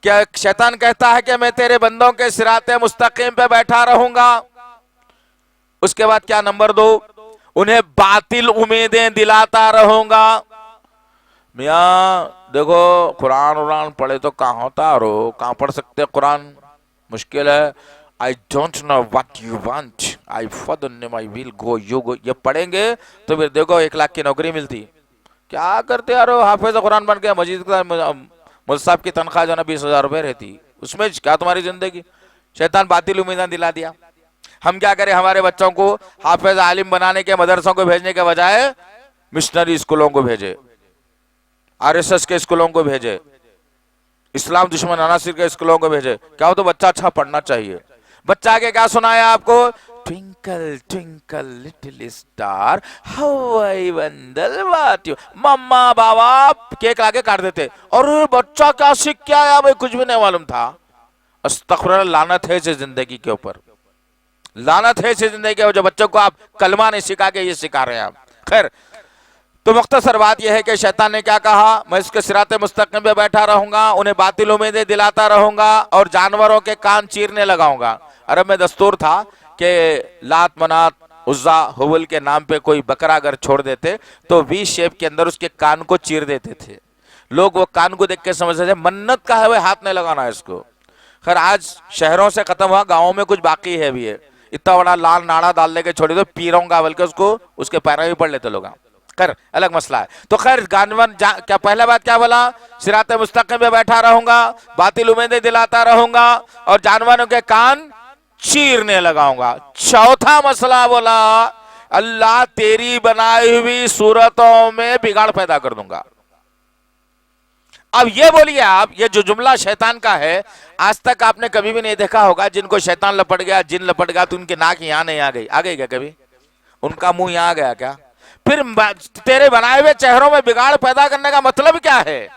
کیا شیطان کہتا ہے کہ میں تیرے بندوں کے صراط مستقیم پہ بیٹھا رہوں گا. اس کے بعد کیا نمبر 2, انہیں باطل امیدیں دلاتا رہوں گا. میاں دیکھو قرآن پڑھے تو کہاں ہوتا, اور کہاں پڑھ سکتے قرآن, مشکل ہے. I don't know what you want. I for the name I will go, you go. یہ پڑھیں گے تو پھر دیکھو 1 لاکھ کی نوکری ملتی. کیا کرتے یار, حافظ قرآن بن کے مجید کا مول صاحب کی تنخواہ جو نا 20,000 روپے رہتی, اس میں کیا تمہاری زندگی. شیطان باطل امیدیں دلا دیا. ہم کیا کریں, ہمارے بچوں کو حافظ عالم بنانے کے مدرسوں کو بھیجنے کے بجائے مشنری اسکولوں کو بھیجے, RSS کے اسکولوں کو بھیجے, اسلام دشمن عناصر کے اسکولوں کو بھیجے. کیا ہو تو بچہ اچھا پڑھنا چاہیے. بچہ آگے کیا سنایا آپ کو, Twinkle, twinkle, little star, how I wonder what you... مما بابا کیک آگے کاٹ دیتے, اور بچہ کیا سیکھ کیا آیا بھائی, کچھ بھی نہیں معلوم تھا. استغفر اللہ, لعنت ہے اسے زندگی کے اوپر, لعنت ہے اسے زندگی کے اوپر جو بچوں کو آپ کلمہ نہیں سکھا کے یہ سکھا رہے ہیں آپ. خیر, تو مختصر بات یہ ہے کہ شیطان نے کیا کہا, میں اس کے صراط مستقیم پہ بیٹھا رہوں گا, انہیں باطل امیدیں دلاتا رہوں گا, اور جانوروں کے کان چیرنے لگاؤں گا. عرب میں دستور تھا کہ لات منات عزا حبل کے نام پہ کوئی بکرا اگر چھوڑ دیتے تو وی شیپ کے اندر اس کے کان کو چیر دیتے تھے. لوگ وہ کان کو دیکھ کے سمجھتے تھے منت کا ہے وہ, ہاتھ نہیں لگانا ہے اس کو. خیر آج شہروں سے ختم ہوا, گاؤں میں کچھ باقی ہے بھی ہے. اتنا بڑا لال ناڑا ڈال کے چھوڑے تو پیروں گا بلکہ اس کو اس کے پیروں بھی پڑھ لیتے لوگ. خیر الگ مسئلہ ہے. تو خیر کیا پہلا بات کیا بولا, صراط مستقیم پہ بیٹھا رہوں گا, باطل امیدیں دلاتا رہوں گا, اور جانوروں کے کان چیرنے لگاؤں گا. چوتھا مسئلہ بولا اللہ تیری بنائی ہوئی صورتوں میں بگاڑ پیدا کر دوں گا. اب یہ بولیے آپ، یہ جو جملہ شیطان کا ہے، آج تک آپ نے کبھی بھی نہیں دیکھا ہوگا جن کو شیطان لپٹ گیا، جن لپٹ گیا تو ان کی ناک یہاں نہیں آ گئی کیا کبھی؟ ان کا منہ یہاں آ گیا کیا؟ پھر تیرے بنائے ہوئے چہروں میں بگاڑ پیدا کرنے کا مطلب کیا ہے؟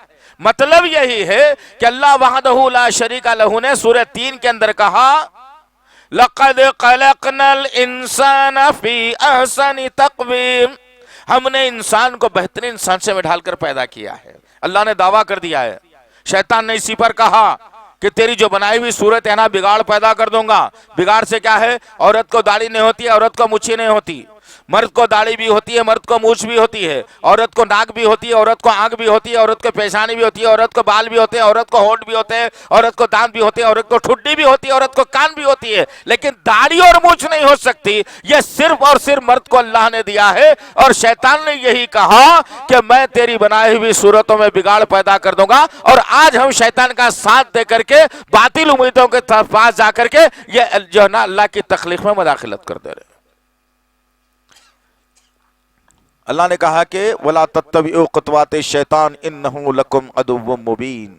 مطلب یہی ہے کہ اللہ وحدہ لا شریک لہ نے سورہ 3 کے اندر کہا لَقَدْ خَلَقْنَا الْإِنسَانَ فِي أَحْسَنِ تَقْوِيمٍ، ہم نے انسان کو بہترین سانچے میں ڈھال کر پیدا کیا ہے۔ اللہ نے دعویٰ کر دیا ہے، شیطان نے اسی پر کہا کہ تیری جو بنائی ہوئی صورت ہے نا، بگاڑ پیدا کر دوں گا۔ بگاڑ سے کیا ہے؟ عورت کو داڑھی نہیں ہوتی ہے، عورت کو مچھی نہیں ہوتی، مرد کو داڑھی بھی ہوتی ہے، مرد کو مونچھ بھی ہوتی ہے، عورت کو ناک بھی ہوتی ہے، عورت کو آنکھ بھی ہوتی ہے، عورت کو پیشانی بھی ہوتی ہے، عورت کو بال بھی ہوتے ہیں، عورت کو ہونٹ بھی ہوتے ہیں، عورت کو دانت بھی ہوتے ہیں، عورت کو ٹھڈی بھی ہوتی ہے، عورت کو کان بھی ہوتی ہے، لیکن داڑھی اور مونچھ نہیں ہو سکتی۔ یہ صرف اور صرف مرد کو اللہ نے دیا ہے، اور شیطان نے یہی کہا کہ میں تیری بنائی ہوئی صورتوں میں بگاڑ پیدا کر دوں گا۔ اور آج ہم شیطان کا ساتھ دے کر کے باطل امیدوں کے پاس جا کر کے یہ جو ہے نا اللہ کی تخلیق میں مداخلت کر دے رہے ہیں۔ اللہ نے کہا کہ وَلَا تَتَّبِعُوا خُطُوَاتِ الشَّيْطَانِ إِنَّهُ لَكُمْ عَدُوٌّ مُبِينٌ،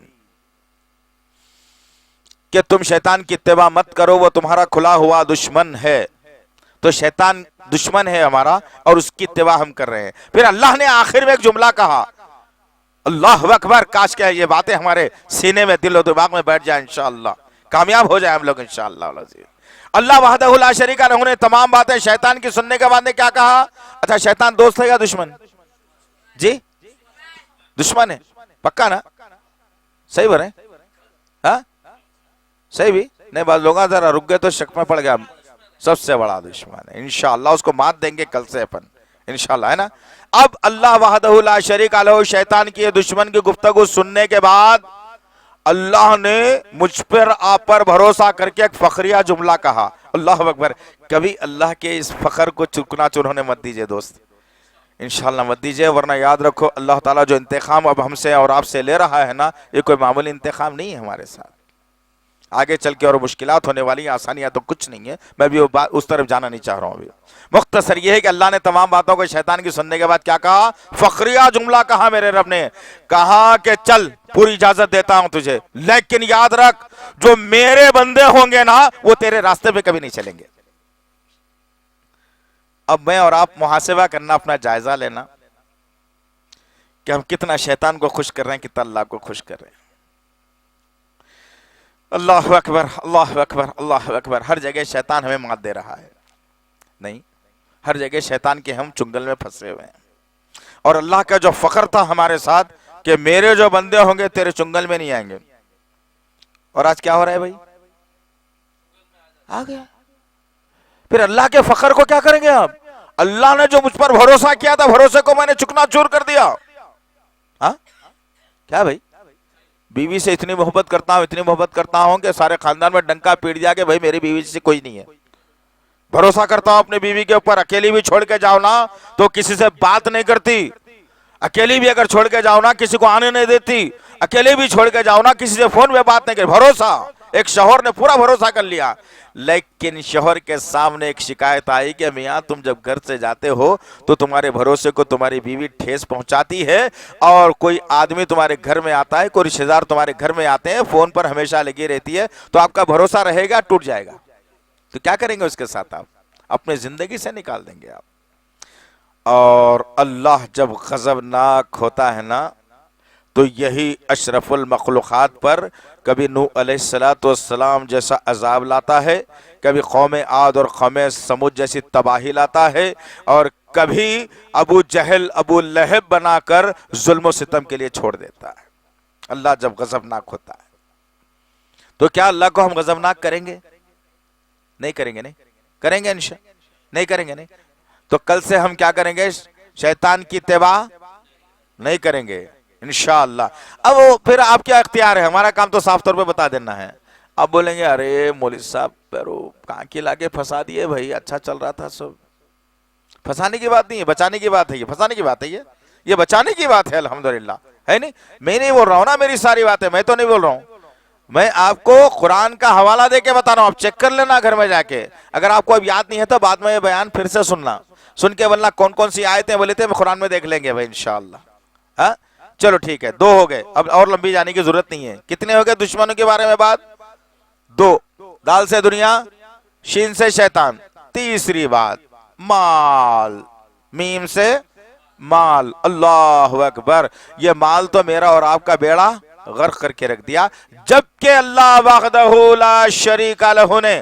کہ تم شیطان کی اتباع مت کرو، وہ تمہارا کھلا ہوا دشمن ہے۔ تو شیطان دشمن ہے ہمارا، اور اس کی اتباع ہم کر رہے ہیں۔ پھر اللہ نے آخر میں ایک جملہ کہا، اللہ اکبر، کاش کہ یہ باتیں ہمارے سینے میں، دل و دماغ میں بیٹھ جائیں، انشاءاللہ کامیاب ہو جائیں ہم لوگ انشاءاللہ العزیز۔ اللہ وحدہ لا شریک لہ نے تمام باتیں شیطان کی سننے کے بعد نے کیا کہا؟ اچھا، شیطان دوست ہے یا دشمن؟ جی دشمن ہے، پکا نا؟ صحیح بولے؟ ہاں صحیح بھی نہیں؟ بعض لوگ ذرا رک گئے تو شک میں پڑ گیا۔ سب سے بڑا دشمن ہے، انشاءاللہ اس کو مات دیں گے کل سے اپن، انشاءاللہ، ہے نا؟ اب اللہ وحدہ لا شریک لہ شیطان کی دشمن کی گفتگو سننے کے بعد اللہ نے مجھ پر آپ پر بھروسہ کر کے ایک فخریہ جملہ کہا۔ اللہ اکبر، کبھی اللہ کے اس فخر کو چکنا چور ہونے مت دیجئے دوست، انشاءاللہ مت دیجئے، ورنہ یاد رکھو اللہ تعالیٰ جو انتقام اب ہم سے اور آپ سے لے رہا ہے نا، یہ کوئی معمولی انتقام نہیں ہے ہمارے ساتھ۔ آگے چل کے اور مشکلات ہونے والی، آسانیاں تو کچھ نہیں ہے، میں بھی اس طرف جانا نہیں چاہ رہا ہوں ابھی۔ مختصر یہ ہے کہ اللہ نے تمام باتوں کو شیطان کی سننے کے بعد کیا کہا؟ فخریہ جملہ کہا میرے رب نے، کہا کہ چل پوری اجازت دیتا ہوں تجھے، لیکن یاد رکھ جو میرے بندے ہوں گے نا وہ تیرے راستے پہ کبھی نہیں چلیں گے۔ اب میں اور آپ محاسبہ کرنا، اپنا جائزہ لینا کہ ہم کتنا شیطان کو خوش کر رہے ہیں، کتنا اللہ کو خوش کر رہے ہیں۔ اللہ اکبر، اللہ اکبر، اللہ اکبر۔ ہر جگہ شیطان ہمیں مات دے رہا ہے، نہیں، ہر جگہ شیطان کے ہم چنگل میں پھنسے ہوئے ہیں۔ اور اللہ کا جو فخر تھا ہمارے ساتھ کہ میرے جو بندے ہوں گے تیرے چنگل میں نہیں آئیں گے، اور آج کیا ہو رہا ہے بھائی؟ آ گیا۔ پھر اللہ کے فخر کو کیا کریں گے آپ؟ اللہ نے جو مجھ پر بھروسہ کیا تھا، بھروسے کو میں نے چکنا چور کر دیا۔ ہاں کیا بھائی؟ بیوی سے اتنی محبت کرتا ہوں، اتنی محبت کرتا ہوں کہ سارے خاندان میں ڈنکا پیٹ دیا کہ بھائی میری بیوی سے کوئی نہیں ہے۔ بھروسہ کرتا ہوں اپنی بیوی کے اوپر، اکیلی بھی چھوڑ کے جاؤ نا تو کسی سے بات نہیں کرتی، اکیلی بھی اگر چھوڑ کے جاؤ نا کسی کو آنے نہیں دیتی، اکیلے بھی چھوڑ کے جاؤ نا کسی سے فون پہ بات نہیں کرتی۔ بھروسہ، ایک شوہر نے پورا بھروسہ کر لیا، لیکن شوہر کے سامنے ایک شکایت آئی کہ میاں تم جب گھر سے جاتے ہو تو تمہارے بھروسے کو تمہاری بیوی ٹھیس پہنچاتی ہے، اور کوئی آدمی تمہارے گھر میں آتا ہے، کوئی رشتہ دار تمہارے گھر میں آتے ہیں، فون پر ہمیشہ لگی رہتی ہے، تو آپ کا بھروسہ رہے گا ٹوٹ جائے گا، تو کیا کریں گے اس کے ساتھ؟ آپ اپنے زندگی سے نکال دیں گے آپ۔ اور اللہ جب غضبناک ہوتا ہے نا تو یہی اشرف المخلوقات پر کبھی نوح علیہ السلام جیسا عذاب لاتا ہے، کبھی قوم عاد اور قوم سمود جیسی تباہی لاتا ہے، اور کبھی ابو جہل ابو لہب بنا کر ظلم و ستم کے لیے چھوڑ دیتا ہے۔ اللہ جب غضبناک ہوتا ہے تو کیا اللہ کو ہم غضبناک کریں گے؟ نہیں کریں گے، نہیں کریں گے، نہیں کریں گے، نہیں۔ تو کل سے ہم کیا کریں گے؟ شیطان کی اتباع نہیں کریں گے انشاءاللہ۔ اب وہ پھر آپ کیا اختیار ہے، ہمارا کام تو صاف طور پہ بتا دینا ہے۔ اب بولیں گے ارے مولوی صاحب پیرو کہاں کی لاگے پھنسا دیے بھائی، اچھا چل رہا تھا سب۔ پھنسانے کی بات نہیں ہے، بچانے کی بات ہے، یہ پھنسانے کی بات ہے، یہ بچانے کی بات ہے، الحمدللہ، ہے نہیں؟ میں نہیں بول رہا ہوں نا، میری ساری باتیں میں تو نہیں بول رہا ہوں، میں آپ کو قرآن کا حوالہ دے کے بتا رہا ہوں، آپ چیک کر لینا گھر میں جا کے۔ اگر آپ کو اب یاد نہیں ہے تو بعد میں یہ بیان پھر سے سننا، سن کے ورنہ کون کون سی آیتیں بولے تھے قرآن میں دیکھ لیں گے بھائی انشاءاللہ۔ ہاں چلو ٹھیک ہے، دو ہو گئے، اب اور لمبی جانے کی ضرورت نہیں ہے. کتنے ہو گئے دشمنوں کے بارے میں بات؟ دو. دال سے دنیا، شین سے شیطان. تیسری بات مال، میم سے مال. اللہ اکبر. یہ مال تو میرا اور آپ کا بیڑا غرق کر کے رکھ دیا، جبکہ اللہ وحدہ لا شریک لہ نے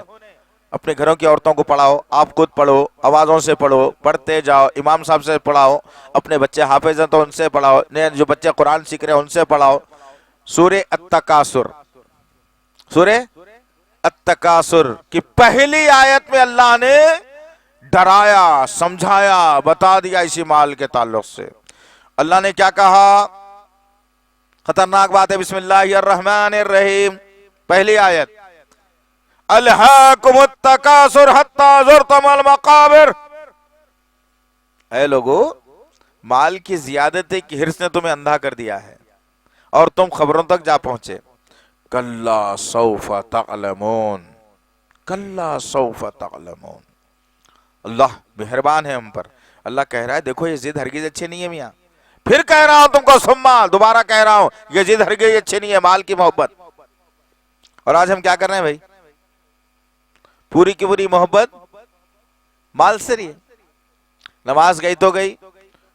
اپنے گھروں کی عورتوں کو پڑھاؤ، آپ خود پڑھو، آوازوں سے پڑھو، پڑھتے جاؤ، امام صاحب سے پڑھاؤ، اپنے بچے حافظ ہیں تو ان سے پڑھاؤ، نئے جو بچے قرآن سیکھ رہے ہیں ان سے پڑھاؤ. سورہ التکاثر، سورہ التکاثر کی پہلی آیت میں اللہ نے ڈرایا، سمجھایا، بتا دیا اسی مال کے تعلق سے. اللہ نے کیا کہا؟ خطرناک بات ہے. بسم اللہ الرحمن الرحیم، پہلی آیت، الہاکم التکاثر حتی زرتم المقابر. اے لوگو، مال کی زیادتی کی حرص نے تمہیں اندھا کر دیا ہے اور تم خبروں تک جا پہنچے. کلا سوف تعلمون، کلا سوف تعلمون. اللہ مہربان ہے ہم پر. اللہ کہہ رہا ہے دیکھو یہ ضد ہرگز اچھی نہیں ہے میاں. پھر کہہ رہا ہوں تم کو سما، دوبارہ کہہ رہا ہوں یہ ضد ہرگز اچھی نہیں ہے، مال کی محبت. اور آج ہم کیا کر رہے ہیں بھائی؟ پوری کی پوری محبت مال سے رہی ہے. نماز گئی تو گئی،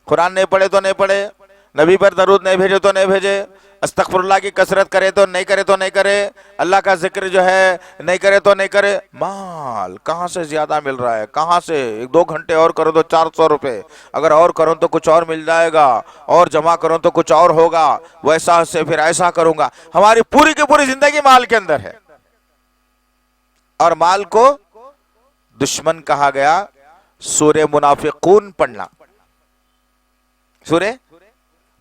قرآن نہیں پڑھے تو نہیں پڑھے، نبی پر درود نہیں بھیجے تو نہیں بھیجے، استغفر اللہ کی کثرت کرے تو نہیں کرے تو نہیں کرے، اللہ کا ذکر جو ہے نہیں کرے تو نہیں کرے. مال کہاں سے زیادہ مل رہا ہے؟ کہاں سے؟ 2 گھنٹے اور کرو تو 400 روپے، اگر اور کروں تو کچھ اور مل جائے گا، اور جمع کروں تو کچھ اور ہوگا، ویسا سے پھر ایسا کروں گا. ہماری پوری کی پوری زندگی مال کے اندر ہے. اور مال کو دشمن کہا گیا. سورہ منافقون پڑھنا، سورہ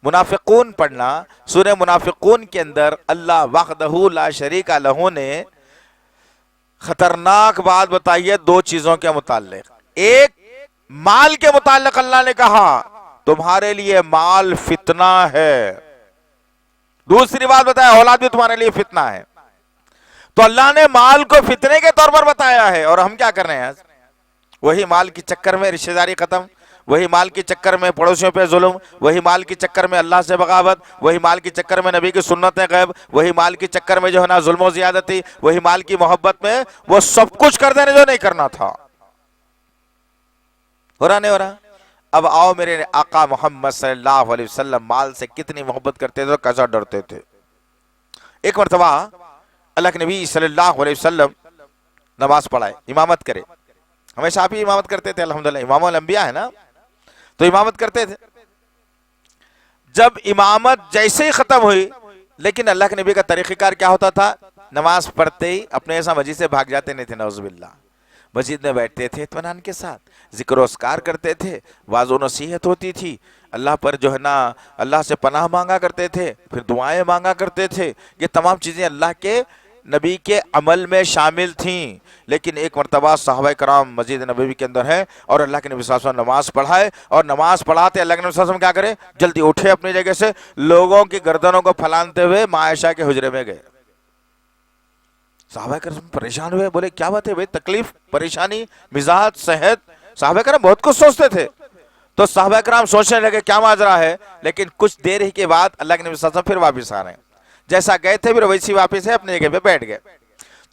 منافقون پڑھنا. سورہ منافقون کے اندر اللہ وحدہ لا شریک لہ نے خطرناک بات بتائی ہے 2 چیزوں کے متعلق. ایک، مال کے متعلق اللہ نے کہا تمہارے لیے مال فتنہ ہے. دوسری بات بتایا اولاد بھی تمہارے لیے فتنہ ہے. تو اللہ نے مال کو فتنے کے طور پر بتایا ہے، اور ہم کیا کر رہے ہیں؟ وہی مال کی چکر میں رشتہ داری ختم، وہی مال کی چکر میں پڑوسیوں پہ ظلم، وہی مال کی چکر میں اللہ سے بغاوت، وہی مال کی چکر میں نبی کی سنتیں غائب، وہی مال کی چکر میں جو ہے نا ظلم و زیادتی، وہی مال کی محبت میں وہ سب کچھ کر دینے جو نہیں کرنا تھا. ہو رہا نہیں ہو رہا؟ اب آؤ میرے آقا محمد صلی اللہ علیہ وسلم مال سے کتنی محبت کرتے تھے اور کیسا ڈرتے تھے. ایک مرتبہ اللہ کے نبی صلی اللہ علیہ وسلم نماز پڑھائے، امامت کرے. ہمیشہ آپ ہی امامت کرتے تھے، الحمدللہ امام الانبیاء ہے نا، تو امامت کرتے تھے. جب امامت جیسے ہی ختم ہوئی، لیکن اللہ کے نبی کا طریقہ کار کیا ہوتا تھا؟ نماز پڑھتے ہی اپنے ایسا مسجد سے بھاگ جاتے نہیں تھے، نعوذ باللہ. مسجد میں بیٹھتے تھے اطمینان کے ساتھ، ذکر و اذکار کرتے تھے، واعظ و نصیحت ہوتی تھی، اللہ پر جو ہے نا اللہ سے پناہ مانگا کرتے تھے، پھر دعائیں مانگا کرتے تھے. یہ تمام چیزیں اللہ کے نبی کے عمل میں شامل تھیں. لیکن ایک مرتبہ صحابہ کرام مسجد نبوی کے اندر ہیں اور اللہ کے نبی صلی اللہ علیہ وسلم نماز پڑھائے، اور نماز پڑھاتے اللہ کے نبی صلی اللہ علیہ وسلم کیا کرے؟ جلدی اٹھے اپنی جگہ سے، لوگوں کی گردنوں کو پھلانتے ہوئے ماں عائشہ کے حجرے میں گئے. صحابہ کرام پریشان ہوئے، بولے کیا بات ہے بھائی؟ تکلیف، پریشانی، مزاج، صحت. صحابہ کرام بہت کچھ سوچتے تھے. تو صحابہ کرام سوچنے لگے کیا ماجرا ہے. لیکن کچھ دیر ہی کے بعد اللہ کے نبی صلی اللہ علیہ وسلم پھر واپس آ رہے ہیں، جیسا گئے تھے پھر ویسی واپس ہے، اپنی جگہ پہ بیٹھ گئے.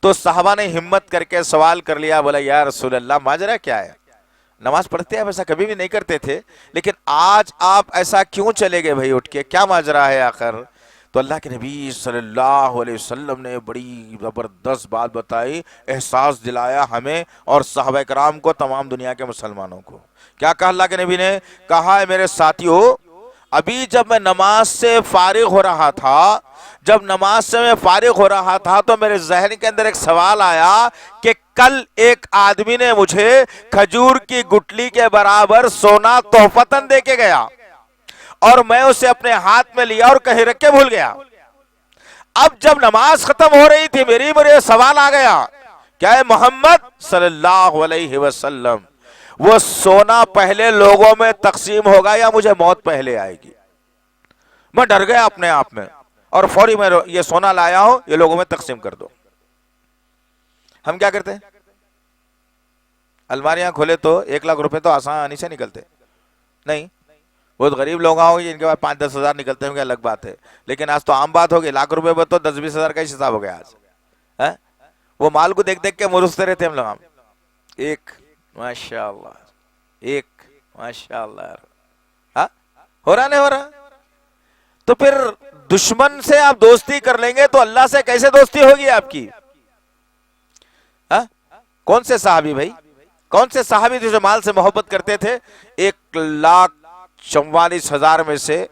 تو صحابہ نے ہمت کر کے سوال کر لیا، بولا یا رسول اللہ ماجرا کیا ہے؟ نماز پڑھتے ہیں ویسا کبھی بھی نہیں کرتے تھے، لیکن آج آپ ایسا کیوں چلے گئے بھائی اٹھ کے؟ کیا ماجرا ہے آخر؟ تو اللہ کے نبی صلی اللہ علیہ وسلم نے بڑی زبردست بات بتائی، احساس دلایا ہمیں اور صحابہ کرام کو، تمام دنیا کے مسلمانوں کو. کیا کہا اللہ کے نبی نے؟ کہا ہے میرے ساتھیو، ابھی جب میں نماز سے فارغ ہو رہا تھا، جب نماز سے میں فارغ ہو رہا تھا تو میرے ذہن کے اندر ایک سوال آیا کہ کل ایک آدمی نے مجھے کھجور کی گٹلی کے برابر سونا تحفتاً دے کے گیا، اور میں اسے اپنے ہاتھ میں لیا اور کہیں رکھ کے بھول گیا. اب جب نماز ختم ہو رہی تھی میرے سوال آ گیا، کیا ہے محمد صلی اللہ علیہ وسلم وہ سونا پہلے لوگوں میں تقسیم ہوگا یا مجھے موت پہلے آئے گی؟ میں ڈر گیا اپنے آپ میں، اور فوری میں یہ سونا لایا ہوں، یہ لوگوں میں تقسیم کر دو. ہم کیا کرتے ہیں؟ الماریاں کھولے تو 1 لاکھ روپے تو آسانی سے نکلتے نہیں، بہت غریب لوگ ہوں گے جن کے پاس 5-10 ہزار نکلتے ہوں گے الگ بات ہے، لیکن آج تو عام بات ہوگی، لاکھ روپے میں تو 10-20 ہزار کا ہی حساب ہو گیا آج. وہ مال کو دیکھ دیکھ کے مرستے رہتے ہم لوگ. ایک ماشاء اللہ، ایک ماشاء اللہ. ہاں ہو رہا نہیں ہو رہا؟ تو پھر دشمن سے آپ دوستی کر لیں گے تو اللہ سے کیسے دوستی ہوگی آپ کی؟ کون سے صحابی بھائی، کون سے صحابی جو مال سے محبت کرتے تھے؟ 1,44,000 میں سے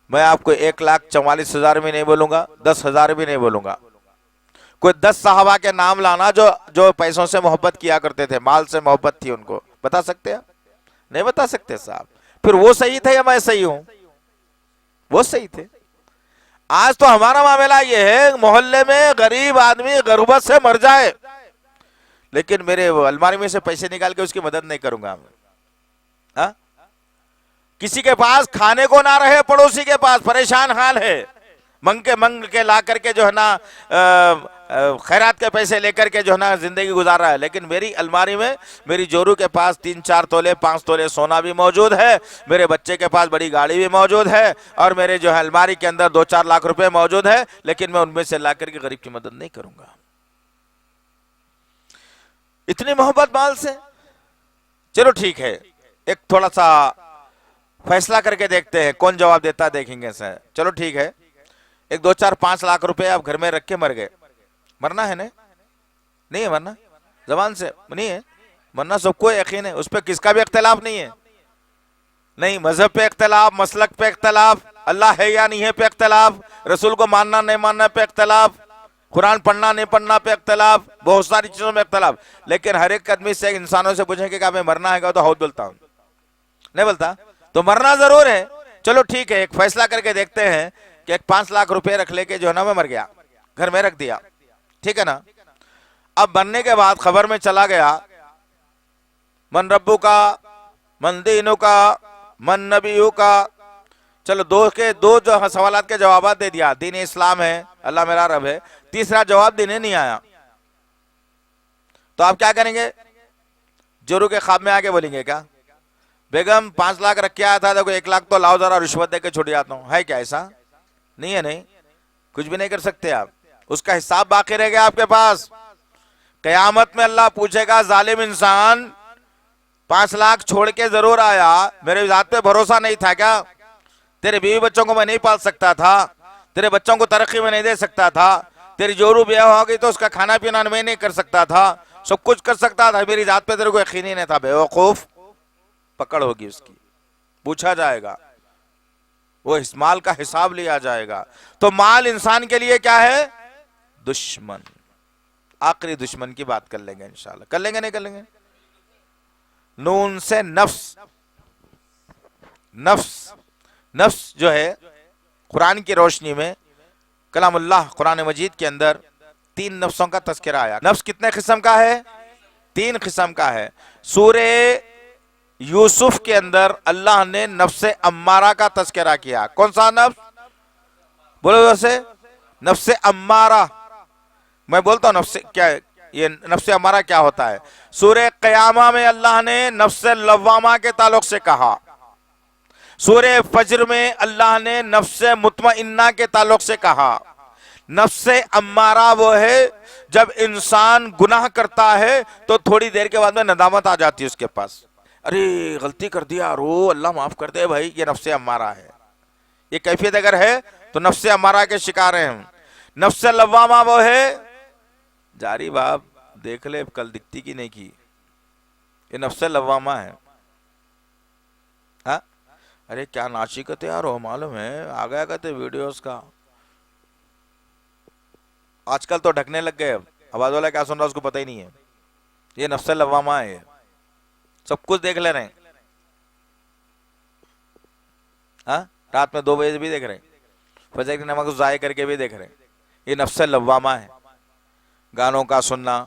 میں آپ کو 1,44,000 بھی نہیں بولوں گا، 10,000 بھی نہیں بولوں گا. کوئی 10 صحابہ کے نام لانا جو پیسوں سے محبت کیا کرتے تھے، مال سے محبت تھی ان کو، بتا سکتے ہیں؟ نہیں بتا سکتے صاحب. پھر وہ صحیح تھے یا میں صحیح ہوں؟ وہ صحیح تھے. آج تو ہمارا معاملہ یہ ہے، محلے میں غریب آدمی غربت سے مر جائے لیکن میرے الماری میں سے پیسے نکال کے اس کی مدد نہیں کروں گا. کسی کے پاس کھانے کو نہ رہے، پڑوسی کے پاس پریشان حال ہے، منگ کے لا کر کے جو ہے نا خیرات کے پیسے لے کر کے جو ہے نا زندگی گزار رہا ہے، لیکن میری الماری میں میری جورو کے پاس 3-4 تولے 5 تولے سونا بھی موجود ہے، میرے بچے کے پاس بڑی گاڑی بھی موجود ہے، اور میرے جو ہے الماری کے اندر 2-4 لاکھ روپے موجود ہے، لیکن میں ان میں سے لا کر کے غریب کی مدد نہیں کروں گا. اتنی محبت مال سے. چلو ٹھیک ہے، ایک تھوڑا سا فیصلہ کر کے دیکھتے ہیں کون جواب دیتا، دیکھیں گے سر. چلو ٹھیک ہے، 1-2-4-5 لاکھ روپے آپ گھر میں رکھ کے مر گئے، مرنا ہے نہیں ہے؟ مرنا زبان سے نہیں ہے، مرنا سب کو یقین ہے، اس پہ کس کا بھی اختلاف نہیں ہے. نہیں مذہب پہ اختلاف، مسلک پہ اختلاف، اللہ ہے یا نہیں ہے پہ اختلاف، رسول کو ماننا نہیں ماننا پہ اختلاف، قرآن پڑھنا نہیں پڑھنا پہ اختلاف، بہت ساری چیزوں میں اختلاف. لیکن ہر ایک آدمی سے انسانوں سے پوچھیں کہ ہمیں مرنا ہے گا تو ہود بولتا ہوں، نہیں بولتا. تو مرنا ضرور ہے. چلو ٹھیک ہے، ایک فیصلہ کر کے دیکھتے ہیں کہ ایک 5 لاکھ روپے رکھ لے کے جو ہے نا میں مر گیا، گھر میں رکھ دیا، ٹھیک ہے نا. اب مرنے کے بعد خبر میں چلا گیا، من ربو کا، من دینو کا، من نبیو کا. چلو دو جو سوالات کے جوابات دے دیا، دین اسلام ہے، اللہ میرا رب ہے. تیسرا جواب دینے نہیں آیا تو آپ کیا کریں گے؟ جورو کے خواب میں آ کے بولیں گے کیا بیگم 5 لاکھ رکھ کے آیا تھا، دیکھو 1 لاکھ تو لاؤ ذرا رشوت دے کے چھوڑ جاتا ہوں، ہے کیا ایسا؟ نہیں ہے. نہیں کچھ بھی نہیں کر سکتے آپ، اس کا حساب باقی رہ گیا آپ کے پاس. قیامت میں اللہ پوچھے گا، ظالم انسان 5 لاکھ چھوڑ کے ضرور آیا، میرے ذات پہ بھروسہ نہیں تھا کیا؟ تیرے بیوی بچوں کو میں نہیں پال سکتا تھا، تیرے بچوں کو ترقی میں نہیں دے سکتا تھا، تیری جورو بیاہ ہو گئی تو اس کا کھانا پینا میں نہیں کر سکتا تھا، سب کچھ کر سکتا تھا، میری ذات پہ تیرے کو یقین ہی نہیں تھا. بیوقوف. پکڑ ہوگی اس کی، پوچھا جائے گا، وہ اس مال کا حساب لیا جائے گا. تو مال انسان کے لیے کیا ہے؟ دشمن. آخری دشمن کی بات کر لیں گے انشاءاللہ. کر لیں گے نہیں کر لیں گے؟ نون سے نفس. نفس جو ہے قرآن کی روشنی میں کلام اللہ قرآن مجید کے اندر 3 نفسوں کا تذکرہ آیا. نفس کتنے قسم کا ہے؟ 3 قسم کا ہے. سورہ یوسف کے اندر اللہ نے نفس امارہ کا تذکرہ کیا. کون سا نفس؟ بولو ویسے، نفس امارہ. میں بولتا ہوں نفس کیا ہے، یہ نفس امارہ کیا ہوتا ہے. سورہ قیامہ میں اللہ نے نفس لوامہ کے تعلق سے کہا. سورہ فجر میں اللہ نے نفس مطمئنہ کے تعلق سے کہا. نفس امارہ وہ ہے جب انسان گناہ کرتا ہے تو تھوڑی دیر کے بعد میں ندامت آ جاتی ہے اس کے پاس، ارے غلطی کر دیا، رو اللہ معاف کر دے بھائی. یہ نفس امارہ ہے. یہ کیفیت اگر ہے تو نفس امارہ کے شکار ہیں ہم. نفس لوامہ وہ ہے، جاری باپ دیکھ لے کل دکھتی کی نہیں کی، یہ نفس لوامہ ہے. ہاں ارے کیا ناشکت ہے یار، وہ معلوم ہے آ گیا کہتے ویڈیوز کا. آج کل تو ڈھکنے لگ گئے، آواز والا کیا سن رہا اس کو پتہ ہی نہیں ہے. یہ نفس لوامہ ہے، سب کچھ دیکھ لے رہے ہیں. ہاں رات میں 2 بجے بھی دیکھ رہے ہیں، فجر کی نماز ضائع کر کے بھی دیکھ رہے ہیں. یہ نفس لوامہ ہے. گانوں کا سننا،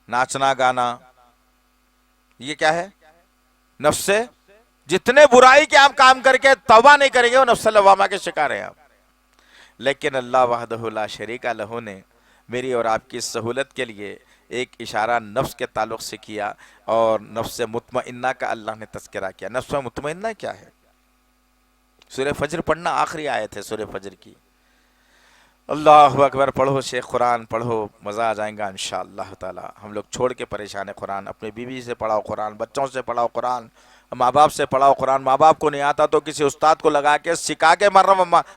ناچنا گانا، یہ کیا ہے؟ نفس. جتنے برائی کے آپ کام کر کے توبہ نہیں کریں گے وہ نفس لوامہ کے شکار ہیں آپ. لیکن اللہ وحدہ لا شریک لہ نے میری اور آپ کی سہولت کے لیے ایک اشارہ نفس کے تعلق سے کیا اور نفس مطمئنہ کا اللہ نے تذکرہ کیا۔ نفس مطمئنہ کیا ہے؟ سورہ فجر پڑھنا، آخری آیت ہے سورہ فجر کی۔ اللہ اکبر، پڑھو شیخ قرآن پڑھو، مزہ آ جائیں گا انشاءاللہ تعالی۔ ہم لوگ چھوڑ کے پریشان ہیں قرآن، اپنی بیوی سے پڑھاؤ قرآن، بچوں سے پڑھاؤ قرآن، ماں باپ سے پڑھاؤ قرآن۔ ماں باپ کو نہیں آتا تو کسی استاد کو لگا کے سکھا کے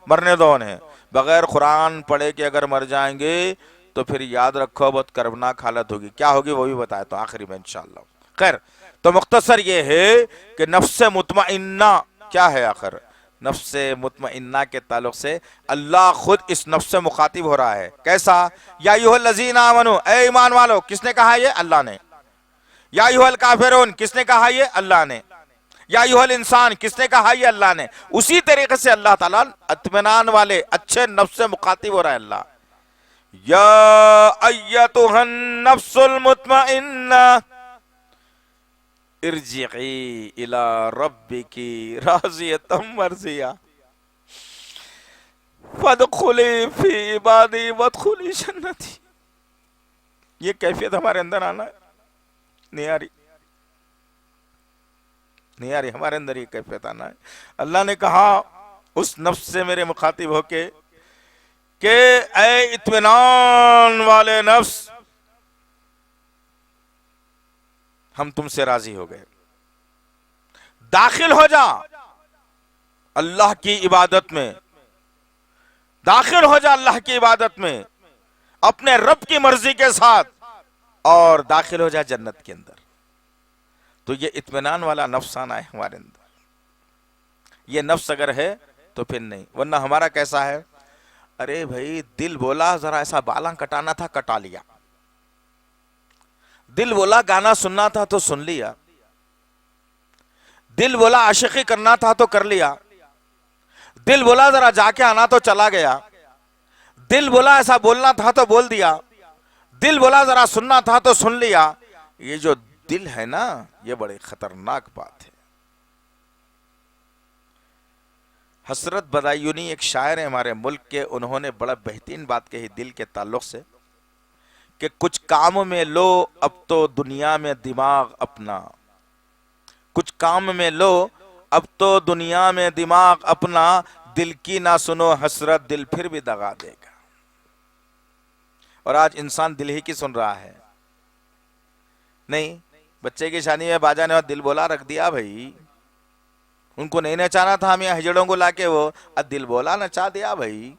مرنے دو انہیں۔ بغیر قرآن پڑھے کے اگر مر جائیں گے تو پھر یاد رکھو بہت کربناک حالت ہوگی۔ کیا ہوگی وہ بھی بتایا تو آخری میں انشاءاللہ۔ خیر، تو مختصر یہ ہے کہ نفس مطمئنہ کیا ہے آخر؟ نفس مطمئنہ کے تعلق سے اللہ خود اس نفس سے مخاطب ہو رہا ہے۔ کیسا؟ یا ایھا الذین آمنو، اے ایمان والو، کس نے کہا یہ؟ اللہ نے۔ یا ایھا الکافرون، کس نے کہا یہ؟ اللہ نے۔ یا ایھا الانسان، کس نے کہا یہ؟ اللہ نے۔ اسی طریقے سے اللہ تعالیٰ اطمینان والے اچھے نفس سے مخاطب ہو رہا ہے اللہ۔ یا ایتھا النفس المطمئنہ ارجعی الی ربک راضیۃ مرضیہ فادخلی فی عبادی وادخلی جنتی۔ یہ کیفیت ہمارے اندر آنا ہے، نہیں آ رہی، نہیں آ رہی، ہمارے اندر یہ کیفیت آنا ہے۔ اللہ نے کہا اس نفس سے میرے مخاطب ہو کے کہ اے اطمینان والے نفس، ہم تم سے راضی ہو گئے، داخل ہو جا اللہ کی عبادت میں، داخل ہو جا اللہ کی عبادت میں اپنے رب کی مرضی کے ساتھ، اور داخل ہو جا جنت کے اندر۔ تو یہ اطمینان والا نفس آنا ہے ہمارے اندر۔ یہ نفس اگر ہے تو پھر نہیں، ورنہ ہمارا کیسا ہے؟ ارے بھائی دل بولا ذرا ایسا بالاں کٹانا تھا، کٹا لیا۔ دل بولا گانا سننا تھا تو سن لیا۔ دل بولا عاشقی کرنا تھا تو کر لیا۔ دل بولا ذرا جا کے آنا تو چلا گیا۔ دل بولا ایسا بولنا تھا تو بول دیا۔ دل بولا ذرا سننا تھا تو سن لیا۔ یہ جو دل ہے نا، یہ بڑی خطرناک بات ہے۔ حسرت بدایونی ایک شاعر ہے ہمارے ملک کے، انہوں نے بڑا بہترین بات کہی دل کے تعلق سے کہ کچھ کام میں لو اب تو دنیا میں دماغ اپنا، کچھ کام میں لو اب تو دنیا میں دماغ اپنا، دل کی نہ سنو حسرت دل پھر بھی دغا دے گا۔ اور آج انسان دل ہی کی سن رہا ہے۔ نہیں، بچے کی شادی میں باجا نے دل بولا رکھ دیا بھائی، ان کو نہیں نچانا تھا، ہم یہ ہجڑوں کو لا کے وہ دل بولا نچا دیا بھائی،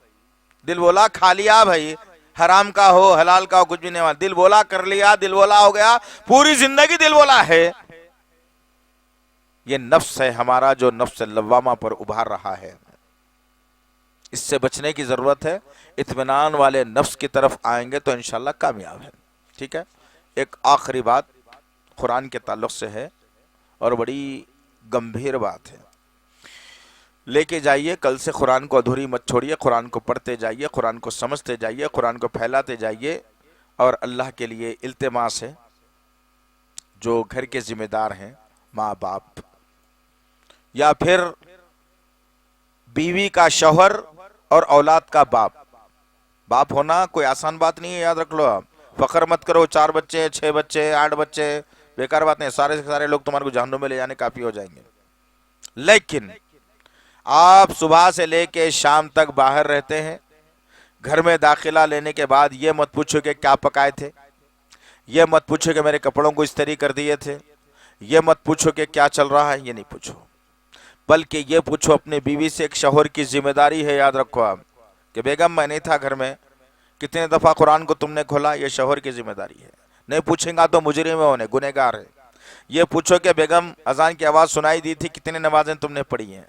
دل بولا کھا لیا بھائی، حرام کا ہو حلال کا ہو کچھ بھی نہیں ہوا، دل بولا کر لیا، دل بولا ہو گیا، پوری زندگی دل بولا ہے۔ یہ نفس ہے ہمارا جو نفس لوامہ پر ابھار رہا ہے، اس سے بچنے کی ضرورت ہے۔ اطمینان والے نفس کی طرف آئیں گے تو انشاءاللہ کامیاب ہے۔ ٹھیک ہے، ایک آخری بات قرآن کے تعلق سے ہے اور بڑی گمبھیر بات ہے، لے کے جائیے، کل سے قرآن کو ادھوری مت چھوڑیے، قرآن کو پڑھتے جائیے، قرآن کو سمجھتے جائیے، قرآن کو پھیلاتے جائیے، اور اللہ کے لیے التماس ہے جو گھر کے ذمہ دار ہیں، ماں باپ یا پھر بیوی کا شوہر اور اولاد کا باپ۔ باپ ہونا کوئی آسان بات نہیں ہے، یاد رکھ لو۔ آپ فخر مت کرو 4 بچے 6 بچے 8 بچے، بیکار بات نہیں، سارے سے سارے لوگ تمہارے کو جہنم میں لے جانے کافی ہو جائیں گے۔ لیکن آپ صبح سے لے کے شام تک باہر رہتے ہیں، گھر میں داخلہ لینے کے بعد یہ مت پوچھو کہ کیا پکائے تھے، یہ مت پوچھو کہ میرے کپڑوں کو استری کر دیے تھے، یہ مت پوچھو کہ کیا چل رہا ہے، یہ نہیں پوچھو، بلکہ یہ پوچھو اپنے بیوی سے۔ ایک شوہر کی ذمہ داری ہے، یاد رکھو آپ، کہ بیگم میں نہیں تھا گھر میں، کتنے دفعہ قرآن کو تم نے کھولا، یہ شوہر کی ذمہ داری ہے۔ نہیں پوچھیں گا تو مجرم ہونے، گنہگار ہے۔ یہ پوچھو کہ بیگم اذان کی آواز سنائی دی تھی، کتنی نمازیں تم نے پڑھی ہیں،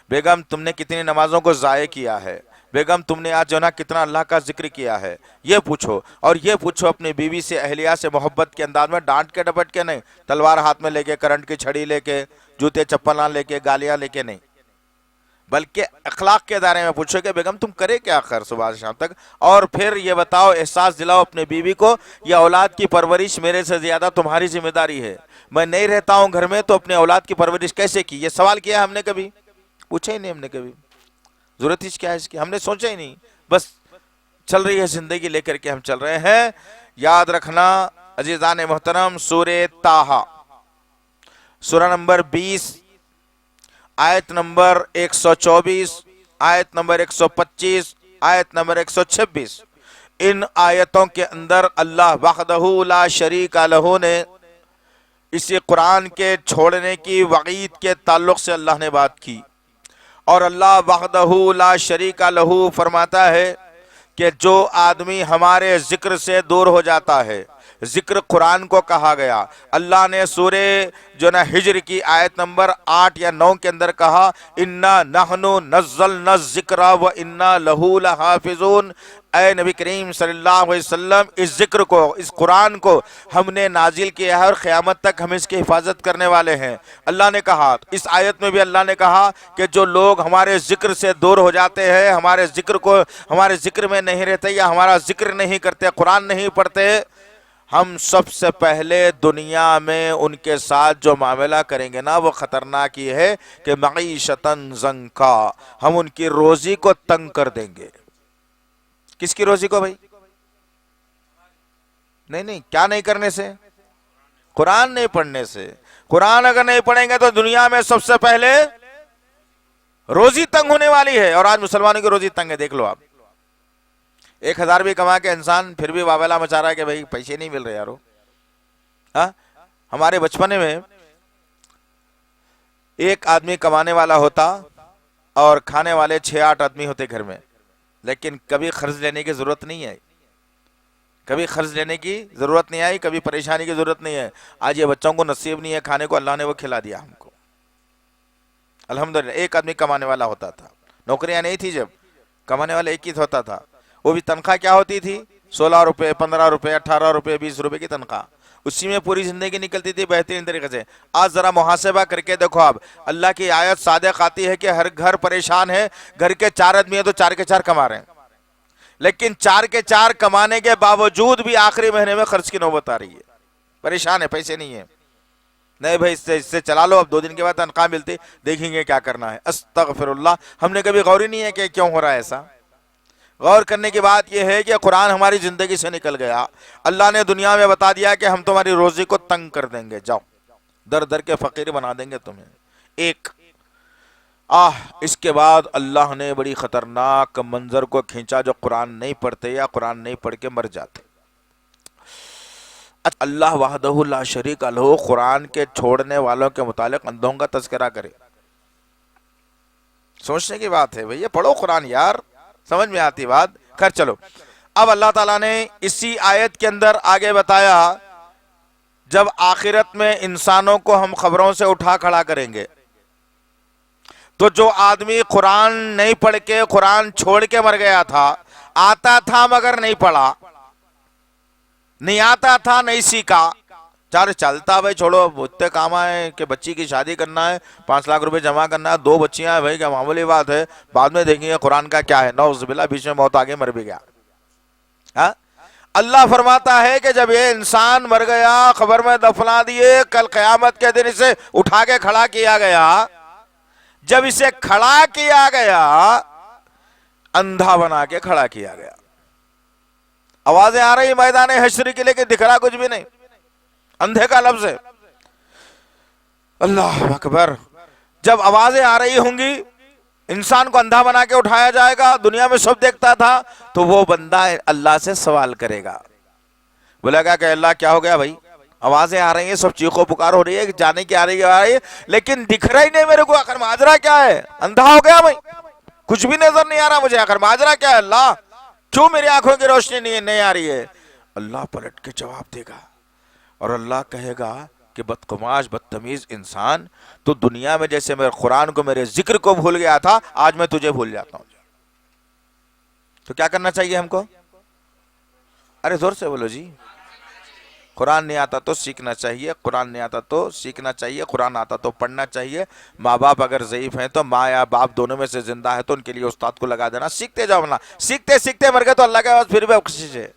بیگم تم نے کتنی نمازوں کو ضائع کیا ہے، بیگم تم نے آج جو نا کتنا اللہ کا ذکر کیا ہے، یہ پوچھو۔ اور یہ پوچھو اپنی بیوی سے، اہلیہ سے محبت کے انداز میں، ڈانٹ کے ڈپٹ کے نہیں، تلوار ہاتھ میں لے کے، کرنٹ کی چھڑی لے کے، جوتے چپلاں لے کے، گالیاں لے کے نہیں، بلکہ اخلاق کے دائرے میں پوچھو کہ بیگم تم کرے کیا خیر صبح سے شام تک، اور پھر یہ بتاؤ، احساس دلاؤ اپنے بیوی کو، یہ اولاد کی پرورش میرے سے زیادہ تمہاری ذمہ داری ہے، میں نہیں رہتا ہوں گھر میں تو اپنے اولاد کی پرورش کیسے کی؟ یہ سوال کیا ہم نے کبھی؟ پوچھا ہی نہیں ہم نے کبھی، ضرورت ہی کیا ہے اس کی، ہم نے سوچا ہی نہیں، بس چل رہی ہے زندگی لے کر کے ہم چل رہے ہیں۔ یاد رکھنا عزیزان محترم، سورہ طٰہٰ، سورہ نمبر 20، آیت نمبر 124، آیت نمبر 125، آیت نمبر 126، ان آیتوں کے اندر اللہ وحدہ لا شریک لہ نے اسی قرآن کے چھوڑنے کی وعید کے تعلق سے اللہ نے بات کی، اور اللہ وحدہ لا شریک لہ فرماتا ہے کہ جو آدمی ہمارے ذکر سے دور ہو جاتا ہے، ذکر قرآن کو کہا گیا۔ اللہ نے سورہ جو نا ہجر کی آیت نمبر 8 یا 9 کے اندر کہا اِنَّا نَحْنُ نَزَّلْنَا الذِّكْرَ وَإِنَّا لَهُ لَحَافِظُونَ، اے نبی کریم صلی اللہ علیہ وسلم، اس ذکر کو، اس قرآن کو ہم نے نازل کیا ہے اور قیامت تک ہم اس کی حفاظت کرنے والے ہیں۔ اللہ نے کہا، اس آیت میں بھی اللہ نے کہا کہ جو لوگ ہمارے ذکر سے دور ہو جاتے ہیں، ہمارے ذکر میں نہیں رہتے یا ہمارا ذکر نہیں کرتے، قرآن نہیں پڑھتے، ہم سب سے پہلے دنیا میں ان کے ساتھ جو معاملہ کریں گے نا وہ خطرناک یہ ہے کہ معیشتاً ضنکا، ہم ان کی روزی کو تنگ کر دیں گے۔ کس کی روزی کو بھائی؟ نہیں، کیا نہیں کرنے سے؟ قرآن نہیں پڑھنے سے۔ قرآن اگر نہیں پڑھیں گے تو دنیا میں سب سے پہلے روزی تنگ ہونے والی ہے، اور آج مسلمانوں کی روزی تنگ ہے، دیکھ لو آپ۔ 1000 بھی کما کے انسان پھر بھی واویلا مچا رہا ہے کہ بھائی پیسے نہیں مل رہے یارو۔ ہاں، ہمارے بچپنے میں ایک آدمی کمانے والا ہوتا اور کھانے والے 6-8 آدمی ہوتے گھر میں، لیکن کبھی قرض لینے کی ضرورت نہیں ہے، کبھی قرض لینے کی ضرورت نہیں آئی، کبھی پریشانی کی ضرورت نہیں ہے۔ آج یہ بچوں کو نصیب نہیں ہے کھانے کو، اللہ نے وہ کھلا دیا ہم کو، الحمدللہ۔ ایک آدمی کمانے والا ہوتا تھا، نوکریاں نہیں تھی، جب کمانے والا ایک ہی ہوتا تھا، وہ بھی تنخواہ کیا ہوتی تھی؟ 16 روپے، 15 روپے، 18 روپے، 20 روپے کی تنخواہ، اسی میں پوری زندگی نکلتی تھی بہترین طریقے سے۔ آج ذرا محاسبہ کر کے دیکھو آپ، اللہ کی آیت صادق آتی ہے کہ ہر گھر پریشان ہے، گھر کے 4 آدمی ہیں تو 4 کے 4 کما رہے ہیں، لیکن 4 کے 4 کمانے کے باوجود بھی آخری مہینے میں خرچ کی نوبت آ رہی ہے، پریشان ہے، پیسے نہیں ہیں۔ نہیں بھائی، اس سے چلا لو، اب 2 دن کے بعد تنخواہ ملتی، دیکھیں گے کیا کرنا ہے۔ استغفر اللہ، ہم نے کبھی غور ہی نہیں ہے کہ کیوں ہو رہا ہے ایسا۔ غور کرنے کی بات یہ ہے کہ قرآن ہماری زندگی سے نکل گیا، اللہ نے دنیا میں بتا دیا کہ ہم تمہاری روزی کو تنگ کر دیں گے، جاؤ در در کے فقیر بنا دیں گے تمہیں۔ ایک اس کے بعد اللہ نے بڑی خطرناک منظر کو کھینچا، جو قرآن نہیں پڑھتے یا قرآن نہیں پڑھ کے مر جاتے۔ اللہ وحدہ لا شریک لہ قرآن کے چھوڑنے والوں کے متعلق اندھوں کا تذکرہ کرے، سوچنے کی بات ہے بھئی، یہ پڑھو قرآن یار، سمجھ میں آتی بات۔ خیر چلو، اب اللہ تعالیٰ نے اسی آیت کے اندر آگے بتایا، جب آخرت میں انسانوں کو ہم خبروں سے اٹھا کھڑا کریں گے تو جو آدمی قرآن نہیں پڑھ کے، قرآن چھوڑ کے مر گیا تھا، آتا تھا مگر نہیں پڑھا، نہیں آتا تھا، نہیں سیکھا، چلتا بھائی چھوڑو، اتنے کام آئے کہ بچی کی شادی کرنا ہے، 5 لاکھ روپے جمع کرنا ہے، 2 بچیاں ہیں بھائی، کیا معمولی بات ہے، بعد میں دیکھیں گے قرآن کا کیا ہے، نعوذ باللہ، بیچ میں موت آگے مر بھی گیا۔ اللہ فرماتا ہے کہ جب یہ انسان مر گیا، قبر میں دفنا دیے، کل قیامت کے دن اسے اٹھا کے کھڑا کیا گیا، جب اسے کھڑا کیا گیا، اندھا بنا کے کھڑا کیا گیا، آوازیں آ رہی میدان حشر کی، لیکن دکھ رہا کچھ بھی نہیں، اندھے کا لفظ ہے۔ اللہ اکبر، جب آوازیں آ رہی ہوں گی، انسان کو اندھا بنا کے اٹھایا جائے گا، دنیا میں سب دیکھتا تھا، تو وہ بندہ اللہ سے سوال کرے گا، بولے گا کہ اللہ کیا ہو گیا بھائی، آوازیں آ رہی ہیں، سب چیخو پکار ہو رہی ہے، جانے کی آ رہی ہے، لیکن دکھ رہا ہی نہیں میرے کو، آخر ماجرا کیا ہے، اندھا ہو گیا بھائی، کچھ بھی نظر نہیں آ رہا مجھے، آخر ماجرا کیا ہے اللہ، کیوں میری آنکھوں کی روشنی نہیں آ رہی ہے؟ اللہ پلٹ کے جواب دے گا، اور اللہ کہے گا کہ بدقماش بدتمیز انسان، تو دنیا میں جیسے میرے قرآن کو، میرے ذکر کو بھول گیا تھا، آج میں تجھے بھول جاتا ہوں، تو کیا کرنا چاہیے ہم کو؟ ارے زور سے بولو جی، قرآن نہیں آتا تو سیکھنا چاہیے، قرآن نہیں آتا تو سیکھنا چاہیے، قرآن آتا تو پڑھنا چاہیے۔ ماں باپ اگر ضعیف ہیں تو ماں یا باپ دونوں میں سے زندہ ہے تو ان کے لیے استاد کو لگا دینا، سیکھتے جاؤ، نا سیکھتے سیکھتے مر گئے تو اللہ کے پاس پھر بھی بخشش ہے،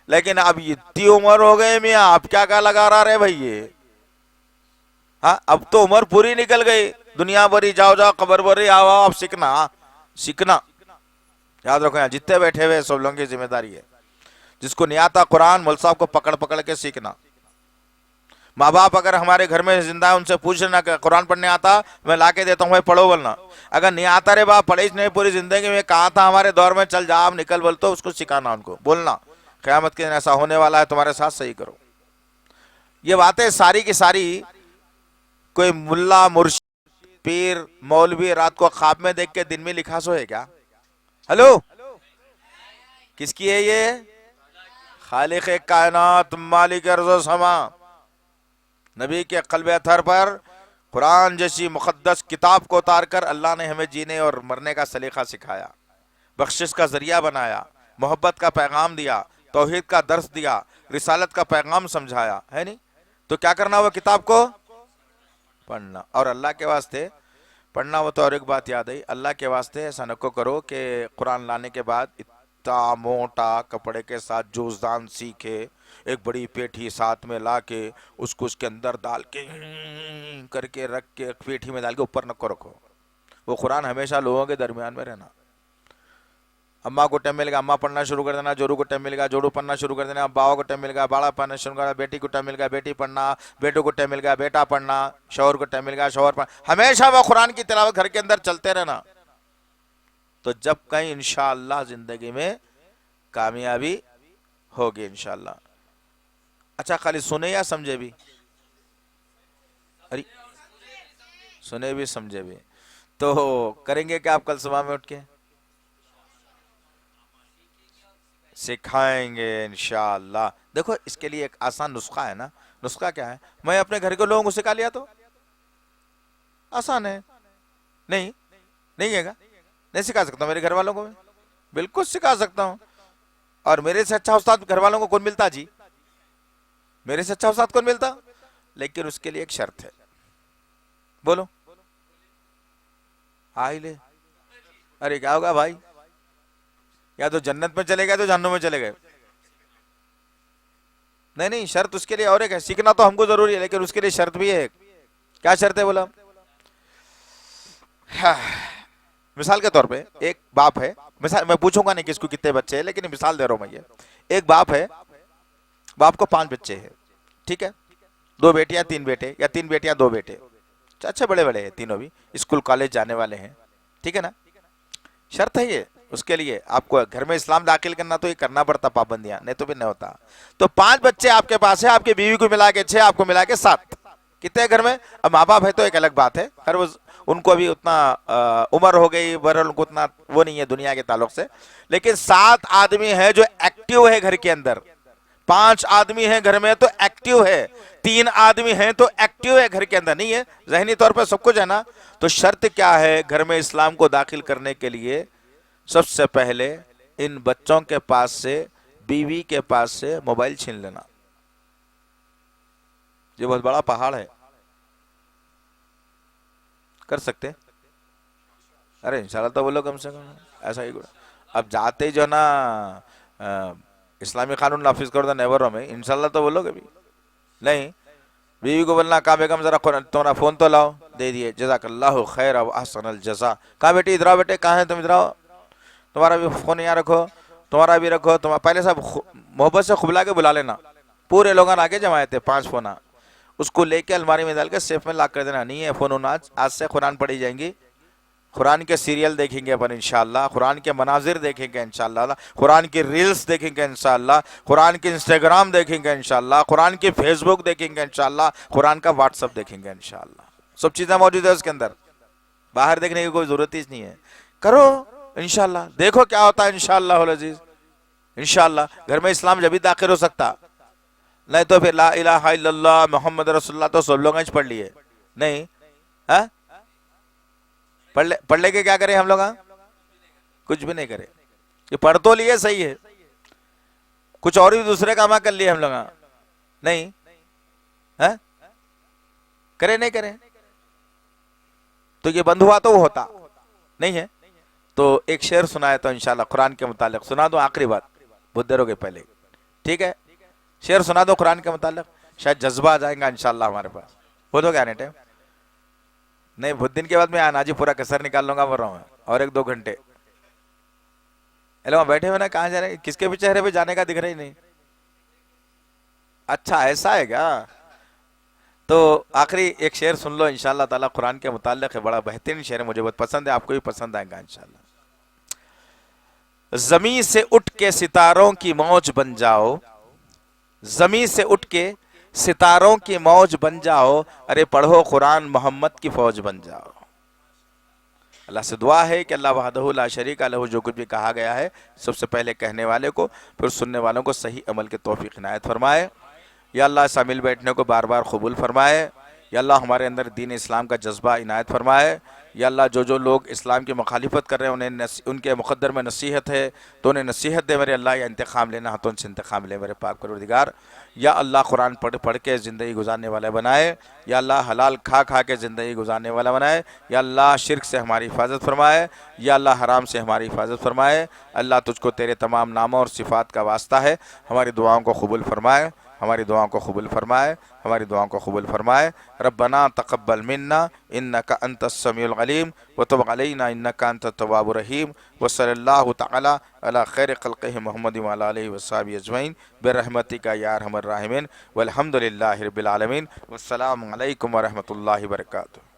لیکن اب اتنی عمر ہو گئی میاں، اب کیا لگا رہا رہے بھائی یہ، ہاں اب تو عمر پوری نکل گئی، دنیا بھری جاؤ قبر بھری آؤ، اب سیکھنا یاد رکھو، یہاں جتنے بیٹھے ہوئے سب لوگوں کی ذمہ داری ہے، جس کو نہیں آتا قرآن مول صاحب کو پکڑ پکڑ کے سیکھنا. ماں باپ اگر ہمارے گھر میں زندہ ہے ان سے پوچھنا کہ قرآن پڑھنے آتا, میں لا کے دیتا ہوں, بھائی پڑھو بولنا. اگر نہیں آتا رے باپ پڑھے نہیں پوری زندگی میں, کہا تھا ہمارے دور میں چل جا آپ نکل بول, تو اس کو سکھانا, ان کو بولنا قیامت کے دن ایسا ہونے والا ہے تمہارے ساتھ, صحیح کرو. یہ باتیں ساری کی ساری کوئی ملا مرشد پیر مولوی رات کو خواب میں دیکھ کے دن میں لکھا سو ہے کیا؟ ہلو, کس کی ہے یہ؟ خالق کائنات مالک ارض و سما. نبی کے قلب اطہر پر قرآن جیسی مقدس کتاب کو اتار کر اللہ نے ہمیں جینے اور مرنے کا سلیقہ سکھایا, بخشش کا ذریعہ بنایا, محبت کا پیغام دیا, توحید کا درس دیا, رسالت کا پیغام سمجھایا ہے. نہیں تو کیا کرنا وہ کتاب کو پڑھنا. اور اللہ کے واسطے پڑھنا وہ تو اور ایک بات یاد آئی, اللہ کے واسطے ایسا نہ کرو کہ قرآن لانے کے بعد اتنا موٹا کپڑے کے ساتھ جوزدان سیکھے, ایک بڑی پیٹھی ساتھ میں لا کے اس کو اس کے اندر ڈال کے کر کے رکھ کے پیٹھی میں ڈال کے اوپر نہ کو رکھو. وہ قرآن ہمیشہ لوگوں کے درمیان میں رہنا. اماں کو ٹائم مل گیا اماں پڑھنا شروع کر دینا, جوڑو کو ٹائم مل گیا جوڑو پڑھنا شروع کر دینا, باوا کو ٹائم مل گیا باڑا پڑھنا شروع کر دینا, بیٹی کو ٹائم مل گیا بیٹی پڑھنا, بیٹوں کو ٹائم مل گیا بیٹا پڑھنا, شوہر کو ٹائم مل گیا شوہر پڑھنا. ہمیشہ وہ قرآن کی تلاوت گھر کے اندر چلتے رہنا. تو جب کہیں انشاءاللہ زندگی میں کامیابی ہوگی انشاءاللہ. اچھا خالی سنے یا سمجھے بھی؟ ارے سنے بھی سمجھے بھی. تو کریں گے کہ آپ کل صبح میں اٹھ کے سکھائیں گے انشاءاللہ. دیکھو اس کے لیے ایک آسان نسخہ ہے نا. نسخہ کیا ہے؟ میں اپنے گھر کے لوگوں کو سکھا لیا تو آسان ہے. نہیں نہیں ہے گا, نہیں سکھا سکتا میرے گھر والوں کو, میں بالکل سکھا سکتا ہوں. اور میرے سے اچھا استاد گھر والوں کو کون ملتا جی؟ میرے سے اچھا استاد کون ملتا؟ لیکن اس کے لیے ایک شرط ہے. بولو آئی لے. ارے کیا ہوگا بھائی, یا تو جنت میں چلے گئے تو جہنم میں چلے گئے. نہیں شرط اس کے لیے اور ایک ہے. سیکھنا تو ہم کو ضروری ہے لیکن اس کے لیے شرط بھی ہے ایک. کیا شرط ہے بولا؟ مثال کے طور پہ ایک باپ ہے, مثال میں پوچھوں گا نہیں کس کو کتنے بچے ہیں لیکن مثال دے رہا ہوں میں. یہ ایک باپ ہے, باپ کو 5 بچے ہیں, ٹھیک ہے, 2 بیٹیاں 3 بیٹے, یا 3 بیٹیاں 2 بیٹے, اچھے بڑے بڑے ہیں تینوں بھی, اسکول کالج جانے والے ہیں, ٹھیک ہے نا. شرط ہے یہ, اس کے لیے آپ کو گھر میں اسلام داخل کرنا تو یہ کرنا پڑتا پابندیاں, نہیں تو بھی نہیں ہوتا. تو 5 بچے آپ کے پاس ہے, آپ کی بیوی کو ملا کے 6, آپ کو ملا کے 7, کتنے گھر میں؟ اب ماں باپ ہے تو ایک الگ بات ہے, ہر وہ ان کو بھی اتنا عمر ہو گئی, بہرحال ان کو اتنا وہ نہیں ہے دنیا کے تعلق سے, لیکن 7 آدمی ہے جو ایکٹیو ہے گھر کے اندر. 5 آدمی ہیں گھر میں تو ایکٹیو ہے, 3 آدمی ہیں تو ایکٹیو ہے گھر کے اندر, نہیں ہے ذہنی طور پر سب کچھ ہے نا. تو شرط کیا ہے گھر میں اسلام کو داخل کرنے کے لیے؟ سب سے پہلے ان بچوں کے پاس سے, بیوی کے پاس سے موبائل چھین لینا. یہ بہت بڑا پہاڑ ہے, کر سکتے؟ ارے انشاءاللہ تو بولو کم سے کم ایسا ہی. اب جاتے جو نا اسلامی قانون نافذ کر دو نیوروں میں, انشاءاللہ تو بولو گے بھی نہیں. بیوی کو بولنا کہاں بیگم ذرا تمہارا فون تو لاؤ, دے دیے, جزاک اللہ خیر و احسن الجزا. کہاں بیٹی ادھر آؤ, بیٹے کہاں ہیں تم, ادھر آؤ, تمہارا بھی فون یہاں رکھو, تمہارا بھی رکھو. تمہارا پہلے سب محبت سے کھبلا کے بلا لینا, پورے لوگ آگے جمائے تھے 5 فون, اس کو لے کے الماری میں ڈال کے سیف میں لاک کر دینا. نہیں ہے فون, آج سے قرآن پڑھی جائیں گی, قرآن کے سیریل دیکھیں گے اپن انشاءاللہ, قرآن کے مناظر دیکھیں گے انشاءاللہ, قرآن کی ریلز دیکھیں گے انشاءاللہ, قرآن کی انسٹاگرام دیکھیں گے انشاءاللہ, قرآن کی فیس بک دیکھیں گے انشاءاللہ, قرآن کا واٹس ایپ دیکھیں گے انشاءاللہ. سب چیزیں موجود ہے اس کے اندر, باہر دیکھنے کی کوئی ضرورت ہی نہیں ہے. کرو انشاءاللہ, دیکھو کیا ہوتا ہے انشاءاللہ العزیز. انشاءاللہ گھر میں اسلام جبھی داخل ہو سکتا, نہیں تو پھر لا الہ الا اللہ محمد رسول اللہ تو سب لوگ آج پڑھ لیے, نہیں پڑھ لے کے کیا کریں ہم لوگ, کچھ بھی نہیں کرے. یہ پڑھ تو لیے صحیح ہے, کچھ اور بھی دوسرے کام کر لیے ہم لوگ, نہیں کرے نہیں کرے, تو یہ بند ہوا تو وہ ہوتا نہیں ہے. تو ایک شعر سنایا تو انشاءاللہ قرآن کے متعلق سنا دو, آخری بات, بہت دیر ہو گئی پہلے, ٹھیک ہے, شعر سنا دو قرآن کے متعلق, شاید جذبہ آ جائیں گا انشاءاللہ ہمارے پاس. بہت ہو گیا نہیں ٹائم, نہیں بہت دن کے بعد میں ناجی پورا کسر نکال لوں گا, بول رہا ہوں, اور 1-2 گھنٹے. وہاں بیٹھے ہوئے نا، کہاں جا رہے ہیں؟ کس کے بھی چہرے پہ جانے کا دکھ رہا ہی نہیں. اچھا ایسا ہے کیا؟ تو آخری ایک شعر سن لو انشاءاللہ تعالیٰ، قرآن کے متعلق ہے، بڑا بہترین شعر ہے، مجھے بہت پسند ہے، آپ کو بھی پسند آئے گا انشاءاللہ. زمین سے اٹھ کے ستاروں کی موج بن جاؤ، زمین سے اٹھ کے ستاروں کی موج بن جاؤ، ارے پڑھو قرآن محمد کی فوج بن جاؤ. اللہ سے دعا ہے کہ اللہ وحدہ لا شریک لہ جو کچھ بھی کہا گیا ہے سب سے پہلے کہنے والے کو پھر سننے والوں کو صحیح عمل کے توفیق عنایت فرمائے. یا اللہ ایسا مل بیٹھنے کو بار بار قبول فرمائے. یا اللہ ہمارے اندر دین اسلام کا جذبہ عنایت فرمائے. یا اللہ جو لوگ اسلام کی مخالفت کر رہے ہیں ان کے مقدر میں نصیحت ہے تو انہیں نصیحت دے میرے اللہ، یا انتقام لینا ہے تو ان سے انتقام لے میرے پاک پروردگار. یا اللہ قرآن پڑھ کے زندگی گزارنے والا بنائے. یا اللہ حلال کھا کے زندگی گزارنے والا بنائے. یا اللہ شرک سے ہماری حفاظت فرمائے. یا اللہ حرام سے ہماری حفاظت فرمائے. اللہ تجھ کو تیرے تمام ناموں اور صفات کا واسطہ ہے، ہماری دعاؤں کو قبول فرمائے، ہماری دعاؤں کو قبول فرمائے، ہماری دعاؤں کو قبول فرمائے. ربنا تقبل منا انک انت السمیع العلیم وتب علینا انک انت التواب الرحیم. وصلی اللہ تعالی علی خیر خلقہ محمد وعلی آلہ وصحبہ اجمعین برحمتک یا ارحم الراحمین والحمد للہ رب العالمین. والسلام علیکم ورحمۃ اللہ وبرکاتہ.